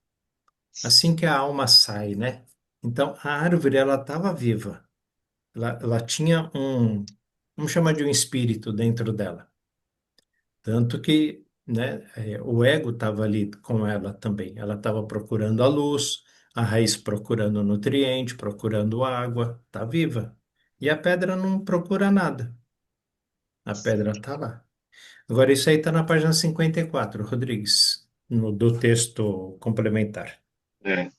Assim que a alma sai, né? Então, a árvore, ela estava viva. Ela tinha vamos chamar de um espírito dentro dela. Tanto que, né, o ego estava ali com ela também. Ela estava procurando a luz, a raiz procurando nutriente, procurando água, está viva. E a pedra não procura nada. A pedra está lá. Agora, isso aí está na página 54, Rodrigues, do texto complementar. É,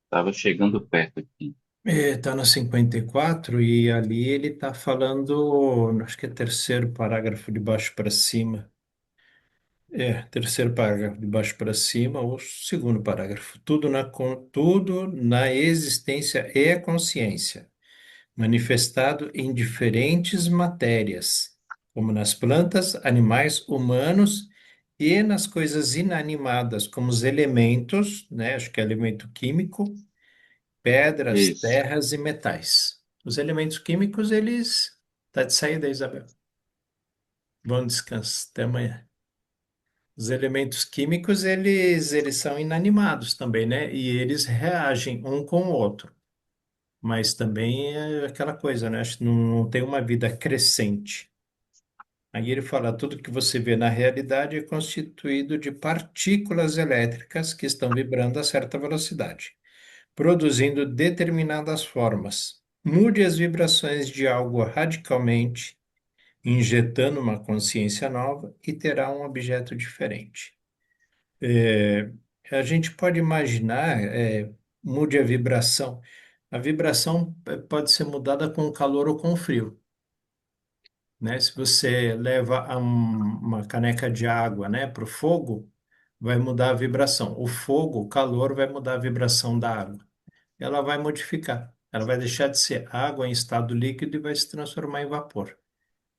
estava chegando perto aqui. Está na 54 e ali ele está falando, acho que é terceiro parágrafo de baixo para cima. Terceiro parágrafo de baixo para cima, ou segundo parágrafo. Tudo na existência é consciência, manifestado em diferentes matérias, como nas plantas, animais, humanos e nas coisas inanimadas, como os elementos, né? Acho que é elemento químico, pedras, Isso. terras e metais. Os elementos químicos, eles. Tá de saída, Isabel. Bom descanso. Até amanhã. Os elementos químicos, eles são inanimados também, né? E eles reagem um com o outro. Mas também é aquela coisa, né? Acho que não tem uma vida crescente. Aí ele fala, tudo que você vê na realidade é constituído de partículas elétricas que estão vibrando a certa velocidade, produzindo determinadas formas. Mude as vibrações de algo radicalmente, injetando uma consciência nova e terá um objeto diferente. É, a gente pode imaginar, mude a vibração. A vibração pode ser mudada com calor ou com frio, né? Se você leva uma caneca de água, né, para o fogo, vai mudar a vibração. O fogo, o calor, vai mudar a vibração da água. Ela vai modificar. Ela vai deixar de ser água em estado líquido e vai se transformar em vapor.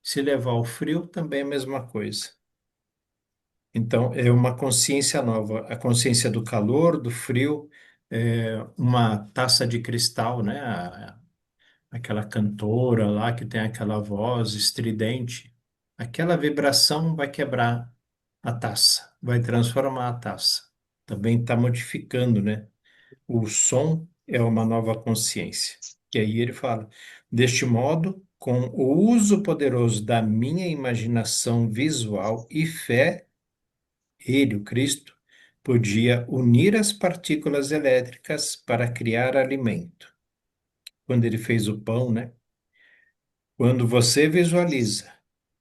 Se levar o frio, também é a mesma coisa. Então, é uma consciência nova, a consciência do calor, do frio, uma taça de cristal, né? Aquela cantora lá que tem aquela voz estridente, aquela vibração vai quebrar a taça, vai transformar a taça. Também está modificando, né? O som é uma nova consciência. E aí ele fala: deste modo, com o uso poderoso da minha imaginação visual e fé, ele, o Cristo, podia unir as partículas elétricas para criar alimento. Quando ele fez o pão, né? Quando você visualiza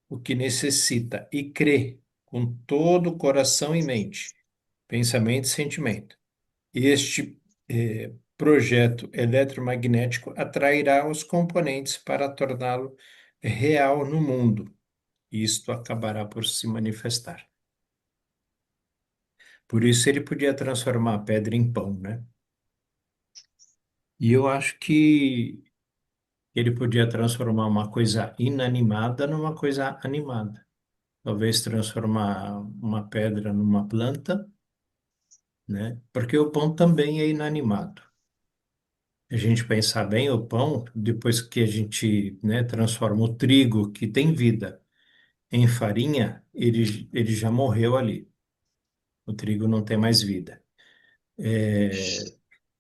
o que necessita e crê com todo o coração e mente, pensamento e sentimento, este projeto eletromagnético atrairá os componentes para torná-lo real no mundo. Isto acabará por se manifestar. Por isso ele podia transformar a pedra em pão, né? E eu acho que ele podia transformar uma coisa inanimada numa coisa animada. Talvez transformar uma pedra numa planta, né? Porque o pão também é inanimado. A gente pensar bem, o pão, depois que a gente, né, transforma o trigo, que tem vida, em farinha, ele já morreu ali. O trigo não tem mais vida.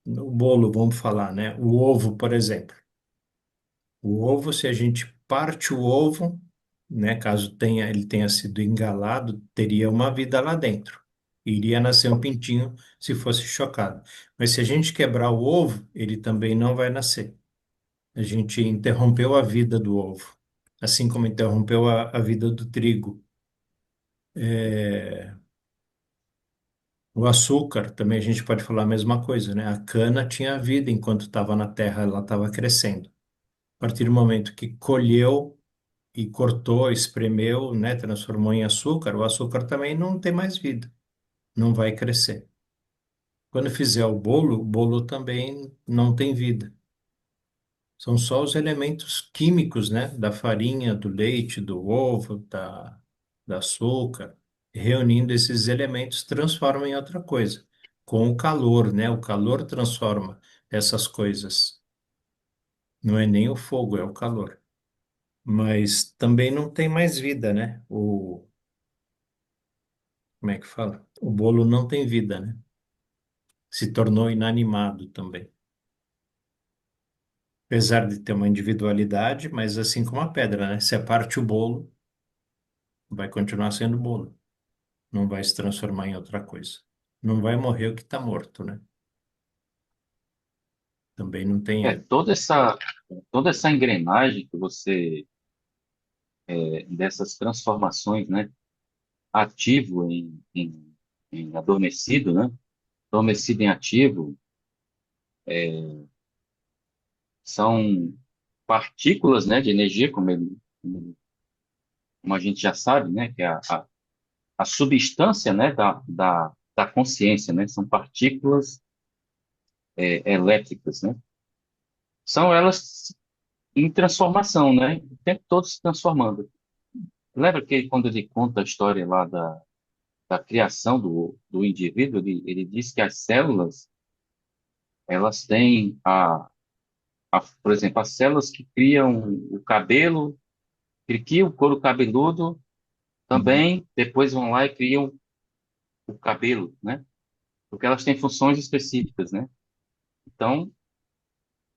O bolo, vamos falar, né? O ovo, por exemplo. O ovo, se a gente parte o ovo, né, caso ele tenha sido engalado, teria uma vida lá dentro. Iria nascer um pintinho se fosse chocado. Mas se a gente quebrar o ovo, ele também não vai nascer. A gente interrompeu a vida do ovo, assim como interrompeu a vida do trigo. É, o açúcar, também a gente pode falar a mesma coisa, né? A cana tinha vida enquanto estava na terra, ela estava crescendo. A partir do momento que colheu e cortou, espremeu, né, transformou em açúcar, o açúcar também não tem mais vida, não vai crescer. Quando fizer o bolo também não tem vida. São só os elementos químicos, né, da farinha, do leite, do ovo, da açúcar, reunindo esses elementos, transformam em outra coisa. Com o calor, né? O calor transforma essas coisas. Não é nem o fogo, é o calor. Mas também não tem mais vida, né? Como é que fala? O bolo não tem vida, né? Se tornou inanimado também. Apesar de ter uma individualidade, mas assim como a pedra, né? Se parte o bolo, vai continuar sendo bolo. Não vai se transformar em outra coisa. Não vai morrer o que está morto, né? Também não tem É, ele. toda essa engrenagem que você, dessas transformações, né? Ativo em adormecido, né? Adormecido em ativo, são partículas, né, de energia, como a gente já sabe, né? Que é a substância, né, da consciência, né? São partículas, elétricas, né? São elas em transformação, né? O tempo todo se transformando. Lembra que quando ele conta a história lá da criação do indivíduo, ele diz que as células, elas têm por exemplo, as células que criam o cabelo, que criam o couro cabeludo, Uhum. também depois vão lá e criam o cabelo, né? Porque elas têm funções específicas, né? Então,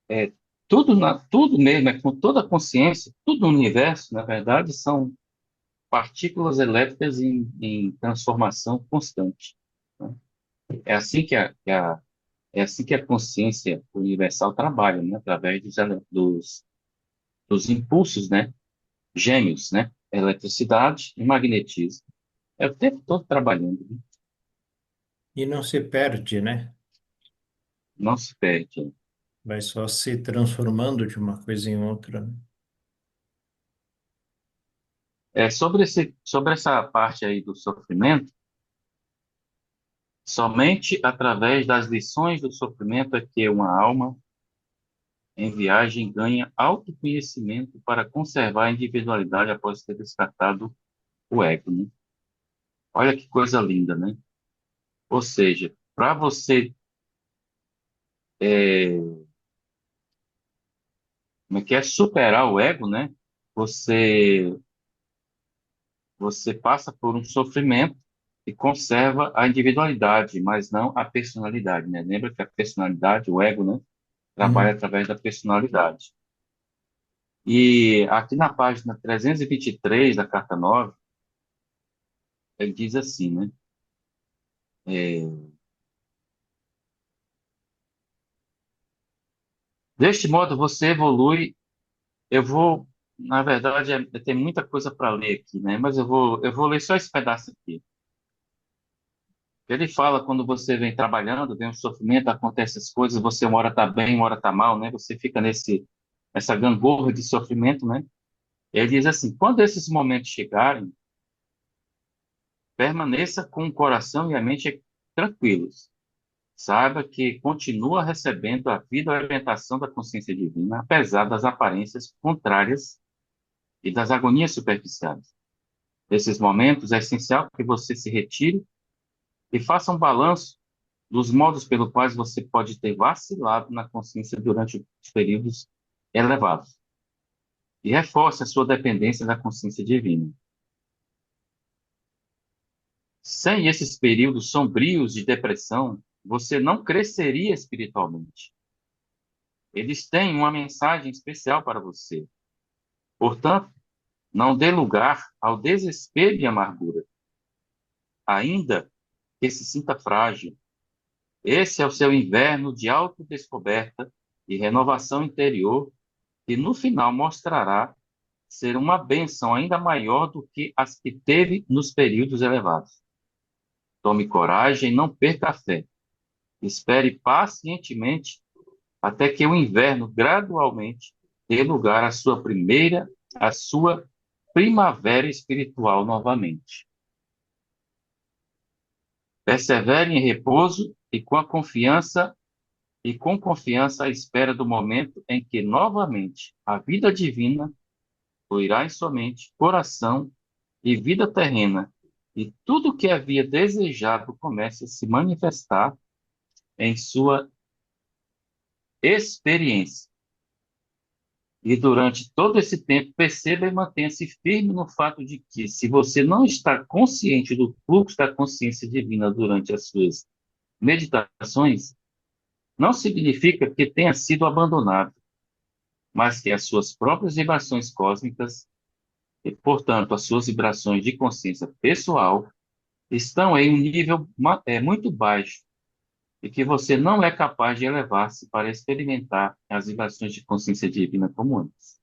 é, tudo mesmo, é com toda a consciência, tudo no universo, na verdade, são partículas elétricas em transformação constante, né? É assim é assim que a consciência universal trabalha, né? Através dos impulsos, né? Gêmeos, né? Eletricidade e magnetismo. É o tempo todo trabalhando, né? E não se perde, né? Não se perde. Vai só se transformando de uma coisa em outra, né? Sobre essa parte aí do sofrimento, somente através das lições do sofrimento é que uma alma em viagem ganha autoconhecimento para conservar a individualidade após ter descartado o ego, né? Olha que coisa linda, né? Ou seja, para você, é, como é que é, superar o ego, né? Você, você passa por um sofrimento e conserva a individualidade, mas não a personalidade, né? Lembra que a personalidade, o ego, né? Trabalha Uhum. através da personalidade. E aqui na página 323 da Carta 9, ele diz assim, né? É, deste modo, você evolui. Eu vou, na verdade, tem muita coisa para ler aqui, né? Mas eu vou ler só esse pedaço aqui. Ele fala quando você vem trabalhando, vem um sofrimento, acontece as coisas, você uma hora está bem, uma hora está mal, né? Você fica nessa gangorra de sofrimento, né? Ele diz assim: quando esses momentos chegarem, permaneça com o coração e a mente tranquilos. Saiba que continua recebendo a vida e a orientação da consciência divina, apesar das aparências contrárias e das agonias superficiais. Nesses momentos, é essencial que você se retire e faça um balanço dos modos pelos quais você pode ter vacilado na consciência durante os períodos elevados. E reforce a sua dependência da consciência divina. Sem esses períodos sombrios de depressão, você não cresceria espiritualmente. Eles têm uma mensagem especial para você. Portanto, não dê lugar ao desespero e amargura. Ainda que se sinta frágil, esse é o seu inverno de autodescoberta e renovação interior, que no final mostrará ser uma bênção ainda maior do que as que teve nos períodos elevados. Tome coragem e não perca a fé. Espere pacientemente até que o inverno gradualmente dê lugar à sua primavera espiritual novamente. Persevere em repouso e com confiança à espera do momento em que novamente a vida divina fluirá em sua mente, coração e vida terrena, e tudo o que havia desejado comece a se manifestar em sua experiência. E durante todo esse tempo, perceba e mantenha-se firme no fato de que, se você não está consciente do fluxo da consciência divina durante as suas meditações, não significa que tenha sido abandonado, mas que as suas próprias vibrações cósmicas e, portanto, as suas vibrações de consciência pessoal estão em um nível muito baixo e que você não é capaz de elevar-se para experimentar as vibrações de consciência divina como antes.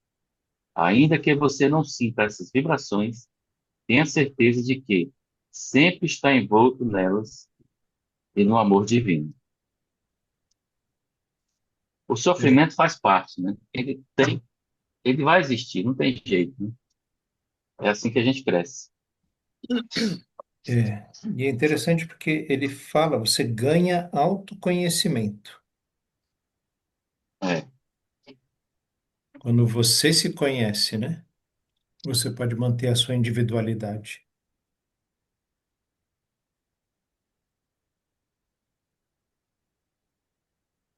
Ainda que você não sinta essas vibrações, tenha certeza de que sempre está envolto nelas e no amor divino. O sofrimento faz parte, né? Ele vai existir, não tem jeito, né? É assim que a gente cresce. É, e é interessante porque ele fala, você ganha autoconhecimento. É, Quando você se conhece, né? Você pode manter a sua individualidade.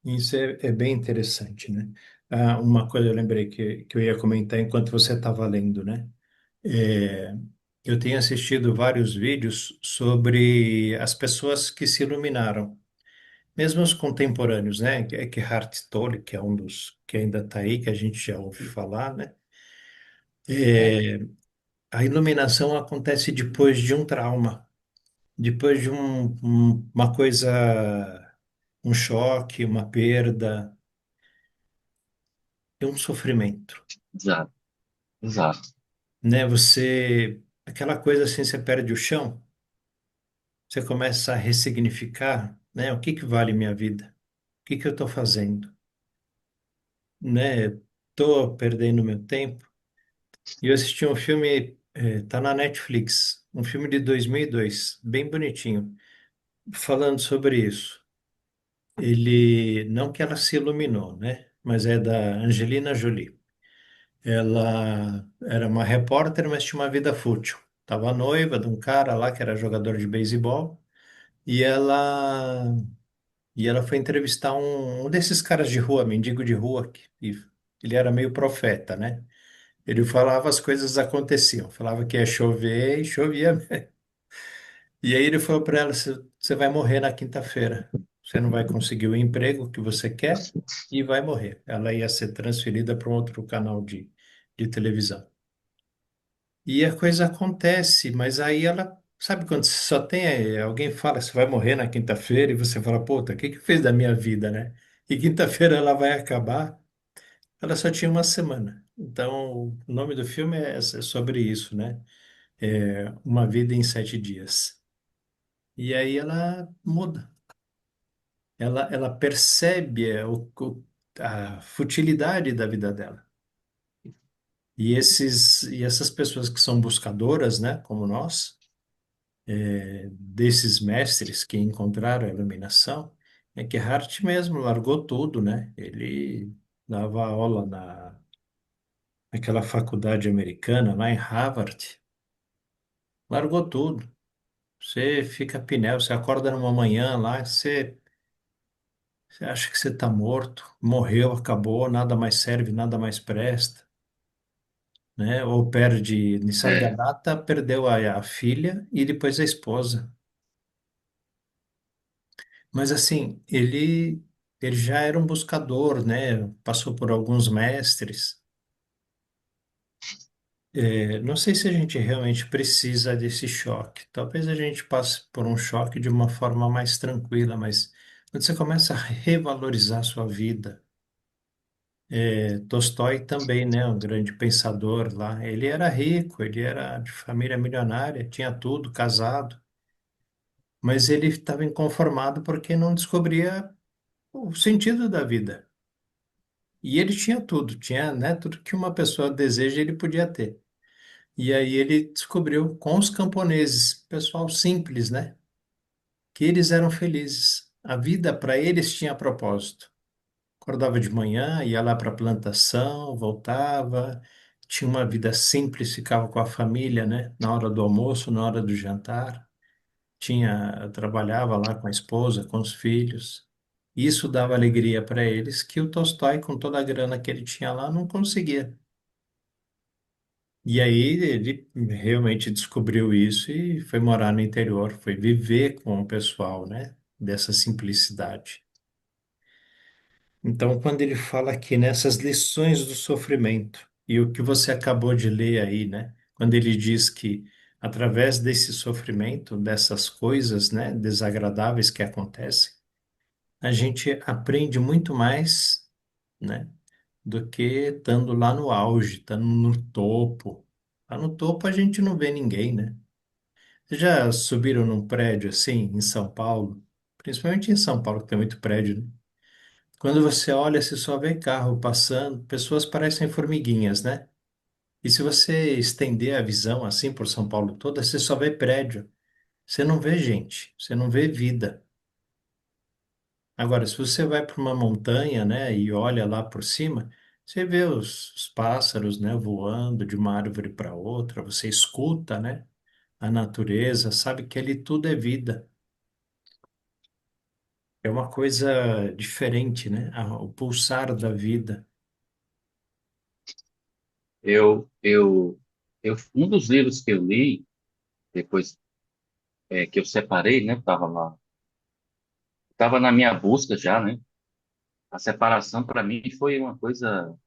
Isso é bem interessante, né? Ah, uma coisa eu lembrei que eu ia comentar enquanto você estava lendo, né? É, eu tenho assistido vários vídeos sobre as pessoas que se iluminaram, mesmo os contemporâneos, né? Eckhart Tolle, que é um dos que ainda está aí, que a gente já ouve falar, né? é, É, a iluminação acontece depois de um trauma, depois de uma coisa, um choque, uma perda, e um sofrimento, exato, exato. né? Aquela coisa assim, você perde o chão, você começa a ressignificar, né? O que que vale minha vida? O que que eu estou fazendo? Né? Estou perdendo meu tempo. E eu assisti um filme, tá na Netflix, um filme de 2002, bem bonitinho, falando sobre isso. Ele, não que ela se iluminou, né? Mas é da Angelina Jolie. Ela era uma repórter, mas tinha uma vida fútil. Tava noiva de um cara lá que era jogador de beisebol e ela foi entrevistar um desses caras de rua, mendigo de rua, e ele era meio profeta, né? Ele falava as coisas aconteciam, falava que ia chover e chovia. E aí ele falou para ela: Você vai morrer na quinta-feira. Você não vai conseguir o emprego que você quer e vai morrer." Ela ia ser transferida para um outro canal de televisão. E a coisa acontece, mas aí ela, sabe quando você só tem, alguém fala que você vai morrer na quinta-feira e você fala, puta, o que que eu fiz da minha vida, né? E quinta-feira ela vai acabar, ela só tinha uma semana. Então, o nome do filme é sobre isso, né? É Uma Vida em 7 Dias. E aí ela muda. Ela percebe a futilidade da vida dela. E essas pessoas que são buscadoras, né, como nós, desses mestres que encontraram a iluminação, é que Hart mesmo largou tudo, né? Ele dava aula naquela faculdade americana lá em Harvard, largou tudo. Você fica pinéu, você acorda numa manhã lá, você acha que você está morto, morreu, acabou, nada mais serve, nada mais presta, né? Ou perde, de É, Nisargadatta perdeu a filha e depois a esposa. Mas assim, ele já era um buscador, né? Passou por alguns mestres. Não sei se a gente realmente precisa desse choque. Talvez a gente passe por um choque de uma forma mais tranquila, mas quando você começa a revalorizar a sua vida, Tolstói também, né, um grande pensador lá, ele era rico, ele era de família milionária, tinha tudo, casado, mas ele estava inconformado porque não descobria o sentido da vida. E ele tinha tudo, tinha, né, tudo que uma pessoa deseja, ele podia ter. E aí ele descobriu com os camponeses, pessoal simples, né? Que eles eram felizes. A vida para eles tinha propósito. Acordava de manhã, ia lá para a plantação, voltava, tinha uma vida simples, ficava com a família, né? Na hora do almoço, na hora do jantar. Trabalhava lá com a esposa, com os filhos. Isso dava alegria para eles que o Tolstói, com toda a grana que ele tinha lá, não conseguia. E aí ele realmente descobriu isso e foi morar no interior, foi viver com o pessoal, né? Dessa simplicidade. Então, quando ele fala aqui nessas lições do sofrimento, e o que você acabou de ler aí, né? Quando ele diz que através desse sofrimento, dessas coisas, né, desagradáveis que acontecem, a gente aprende muito mais, né, do que estando lá no auge, estando no topo. Lá no topo a gente não vê ninguém, né? Vocês já subiram num prédio assim, em São Paulo? Principalmente em São Paulo, que tem muito prédio, né? Quando você olha, você só vê carro passando, pessoas parecem formiguinhas, né? E se você estender a visão assim por São Paulo toda, você só vê prédio. Você não vê gente, você não vê vida. Agora, se você vai para uma montanha, né, e olha lá por cima, você vê os pássaros, né, voando de uma árvore para outra, você escuta, né, a natureza, sabe que ali tudo é vida. É uma coisa diferente, né? O pulsar da vida. um dos livros que eu li, depois que eu separei, né? Tava na minha busca já, né? A separação para mim foi uma coisa,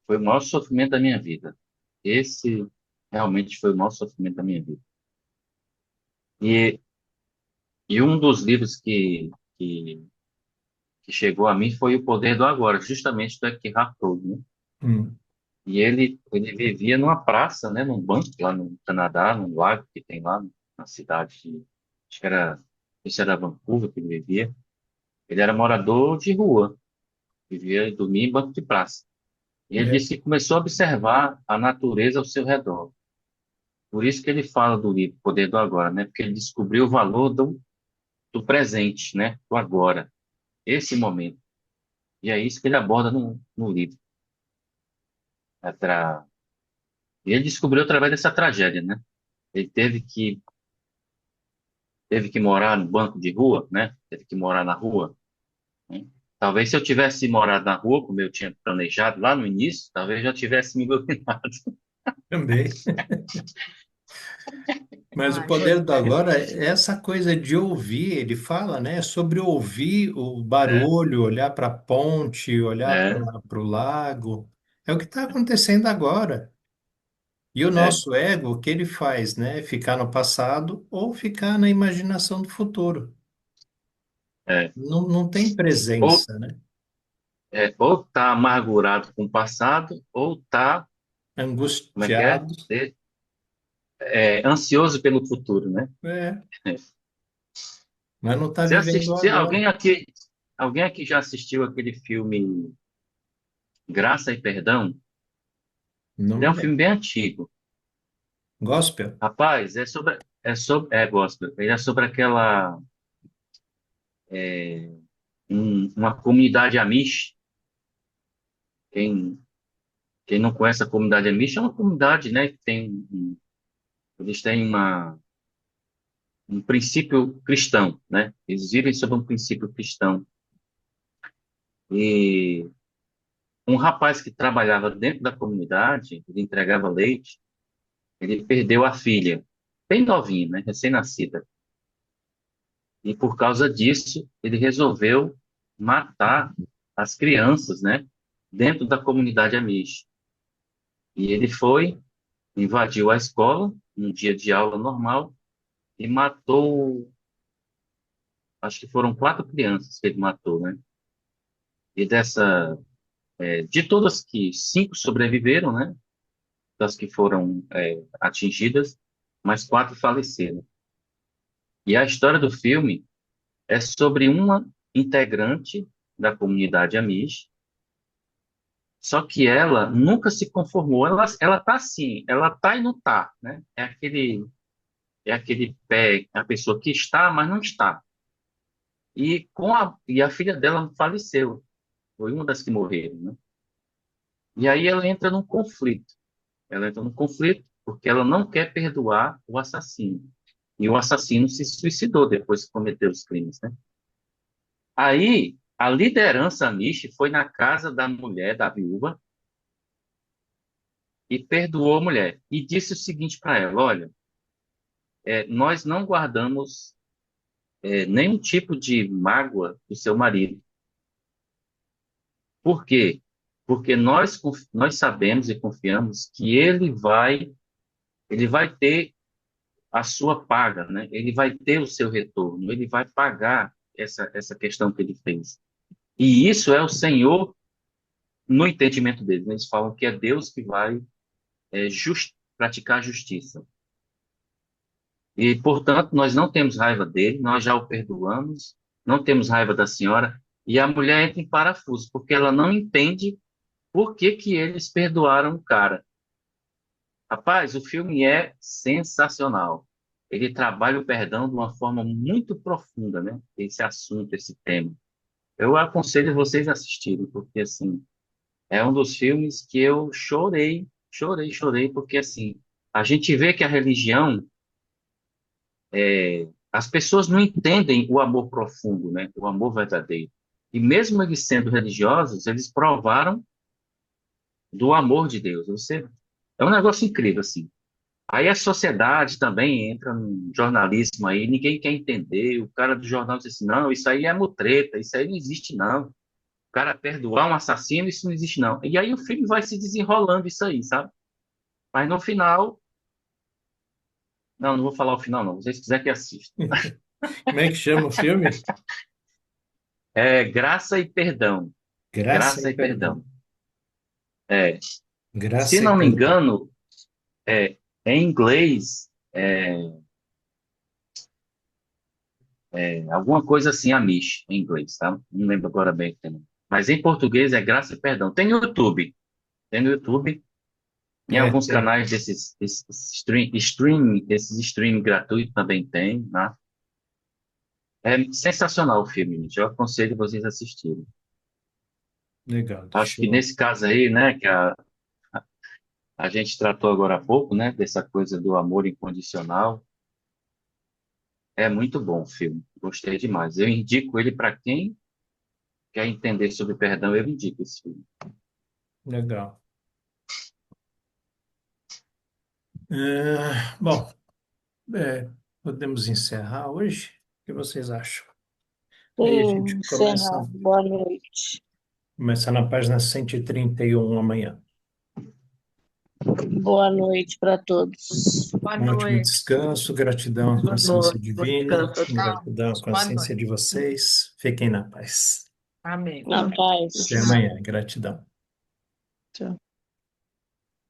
foi o maior sofrimento da minha vida. Esse realmente foi o maior sofrimento da minha vida. E, e um dos livros que, que chegou a mim foi O Poder do Agora, justamente do Eckhart Tolle, né? Hum, E ele vivia numa praça, né? Num banco lá no Canadá, num lago que tem lá na cidade acho que era, não sei se era Vancouver que ele vivia. Ele era morador de rua, vivia e dormia em banco de praça. E ele é. disse que começou a observar a natureza ao seu redor. Por isso que ele fala do livro Poder do Agora, né? Porque ele descobriu o valor do presente, né? Do agora, esse momento. E é isso que ele aborda no livro. É E ele descobriu através dessa tragédia, né? Ele teve que morar no banco de rua, né? Teve que morar na rua, né? Talvez se eu tivesse morado na rua, como eu tinha planejado lá no início, talvez eu já tivesse me iluminado. Também. Mas o Ai, poder pois do é. agora é essa coisa de ouvir, ele fala, né, sobre ouvir o É, barulho, olhar para a ponte, olhar é, para o lago. É o que está acontecendo agora. E o é, nosso ego, o que ele faz, né? Ficar no passado ou ficar na imaginação do futuro. é. Não tem Ou, presença, né? ou tá amargurado com o passado, ou tá, como é que é? Angustiado, Ansioso pelo futuro, né? é, mas não está vivendo Se agora. alguém aqui já assistiu aquele filme Graça e Perdão? Não Ele é me um filme lembro. bem antigo. Gospel? Rapaz, é gospel. Ele é sobre uma comunidade Amish. Quem, quem não conhece a comunidade Amish é uma comunidade, né, que tem Eles têm um princípio cristão, né? Eles vivem sob um princípio cristão. E um rapaz que trabalhava dentro da comunidade, ele entregava leite, ele perdeu a filha, bem novinha, né? Recém-nascida. E por causa disso, ele resolveu matar as crianças, né? Dentro da comunidade Amish. E ele foi, invadiu a escola, num dia de aula normal, e matou, acho que foram 4 crianças que ele matou, né? E de todas que 5 sobreviveram, né? Das que foram atingidas, mas 4 faleceram. E a história do filme é sobre uma integrante da comunidade Amish, só que ela nunca se conformou. Ela tá assim, ela tá e não tá, né? É aquele pé, a pessoa que está, mas não está. E a filha dela faleceu, foi uma das que morreram, né? E aí ela entra num conflito. Ela entra num conflito porque ela não quer perdoar o assassino. E o assassino se suicidou depois que cometeu os crimes, né? Aí a liderança Amish foi na casa da mulher, da viúva, e perdoou a mulher. E disse o seguinte para ela: olha, nós não guardamos nenhum tipo de mágoa do seu marido. Por quê? Porque nós sabemos e confiamos que ele vai ter a sua paga, né? Ele vai ter o seu retorno, ele vai pagar essa questão que ele fez. E isso é o Senhor no entendimento deles. Eles falam que é Deus que vai praticar a justiça. E, portanto, nós não temos raiva dele, nós já o perdoamos, não temos raiva da senhora, e a mulher entra em parafuso, porque ela não entende por que que eles perdoaram o cara. Rapaz, o filme é sensacional. Ele trabalha o perdão de uma forma muito profunda, né? Esse assunto, esse tema. Eu aconselho vocês a assistirem, porque, assim, é um dos filmes que eu chorei, chorei, chorei, porque, assim, a gente vê que a religião, as pessoas não entendem o amor profundo, né? O amor verdadeiro. E mesmo eles sendo religiosos, eles provaram do amor de Deus. É um negócio incrível, assim. Aí a sociedade também entra no jornalismo aí, ninguém quer entender. O cara do jornal diz assim: não, isso aí é mutreta, isso aí não existe, não. O cara perdoar um assassino, isso não existe, não. E aí o filme vai se desenrolando isso aí, sabe? Mas no final. Não, não vou falar o final, não. Se vocês quiserem que assistam. Como é que chama o filme? É Graça e Perdão. Graça e Graça e Perdão. Perdão. É, se Graça e não me Perdão. engano, em inglês, alguma coisa assim, Amish, em inglês, tá? Não lembro agora bem o tema. Mas em português é Graça e Perdão. Tem no YouTube. Tem no YouTube. Em alguns Tem. canais desses esses streaming gratuitos também tem, né? É sensacional o filme, gente. Eu aconselho vocês a assistirem. Legal, Acho deixa que eu... nesse caso aí, né, que a gente tratou agora há pouco, né, dessa coisa do amor incondicional, é muito bom o filme. Gostei demais. Eu indico ele para quem quer entender sobre perdão, eu indico esse filme. Legal. Bom, podemos encerrar hoje? O que vocês acham? Aí a gente Sim, encerrar. Boa noite. começa na página 131 amanhã. Boa noite para todos. Boa Um ótimo noite. descanso, gratidão à Boa consciência noite, bom divina, descanso. gratidão à Boa consciência de noite. vocês. Fiquem na paz. Amém. Na paz. Até amanhã, gratidão. Tchau.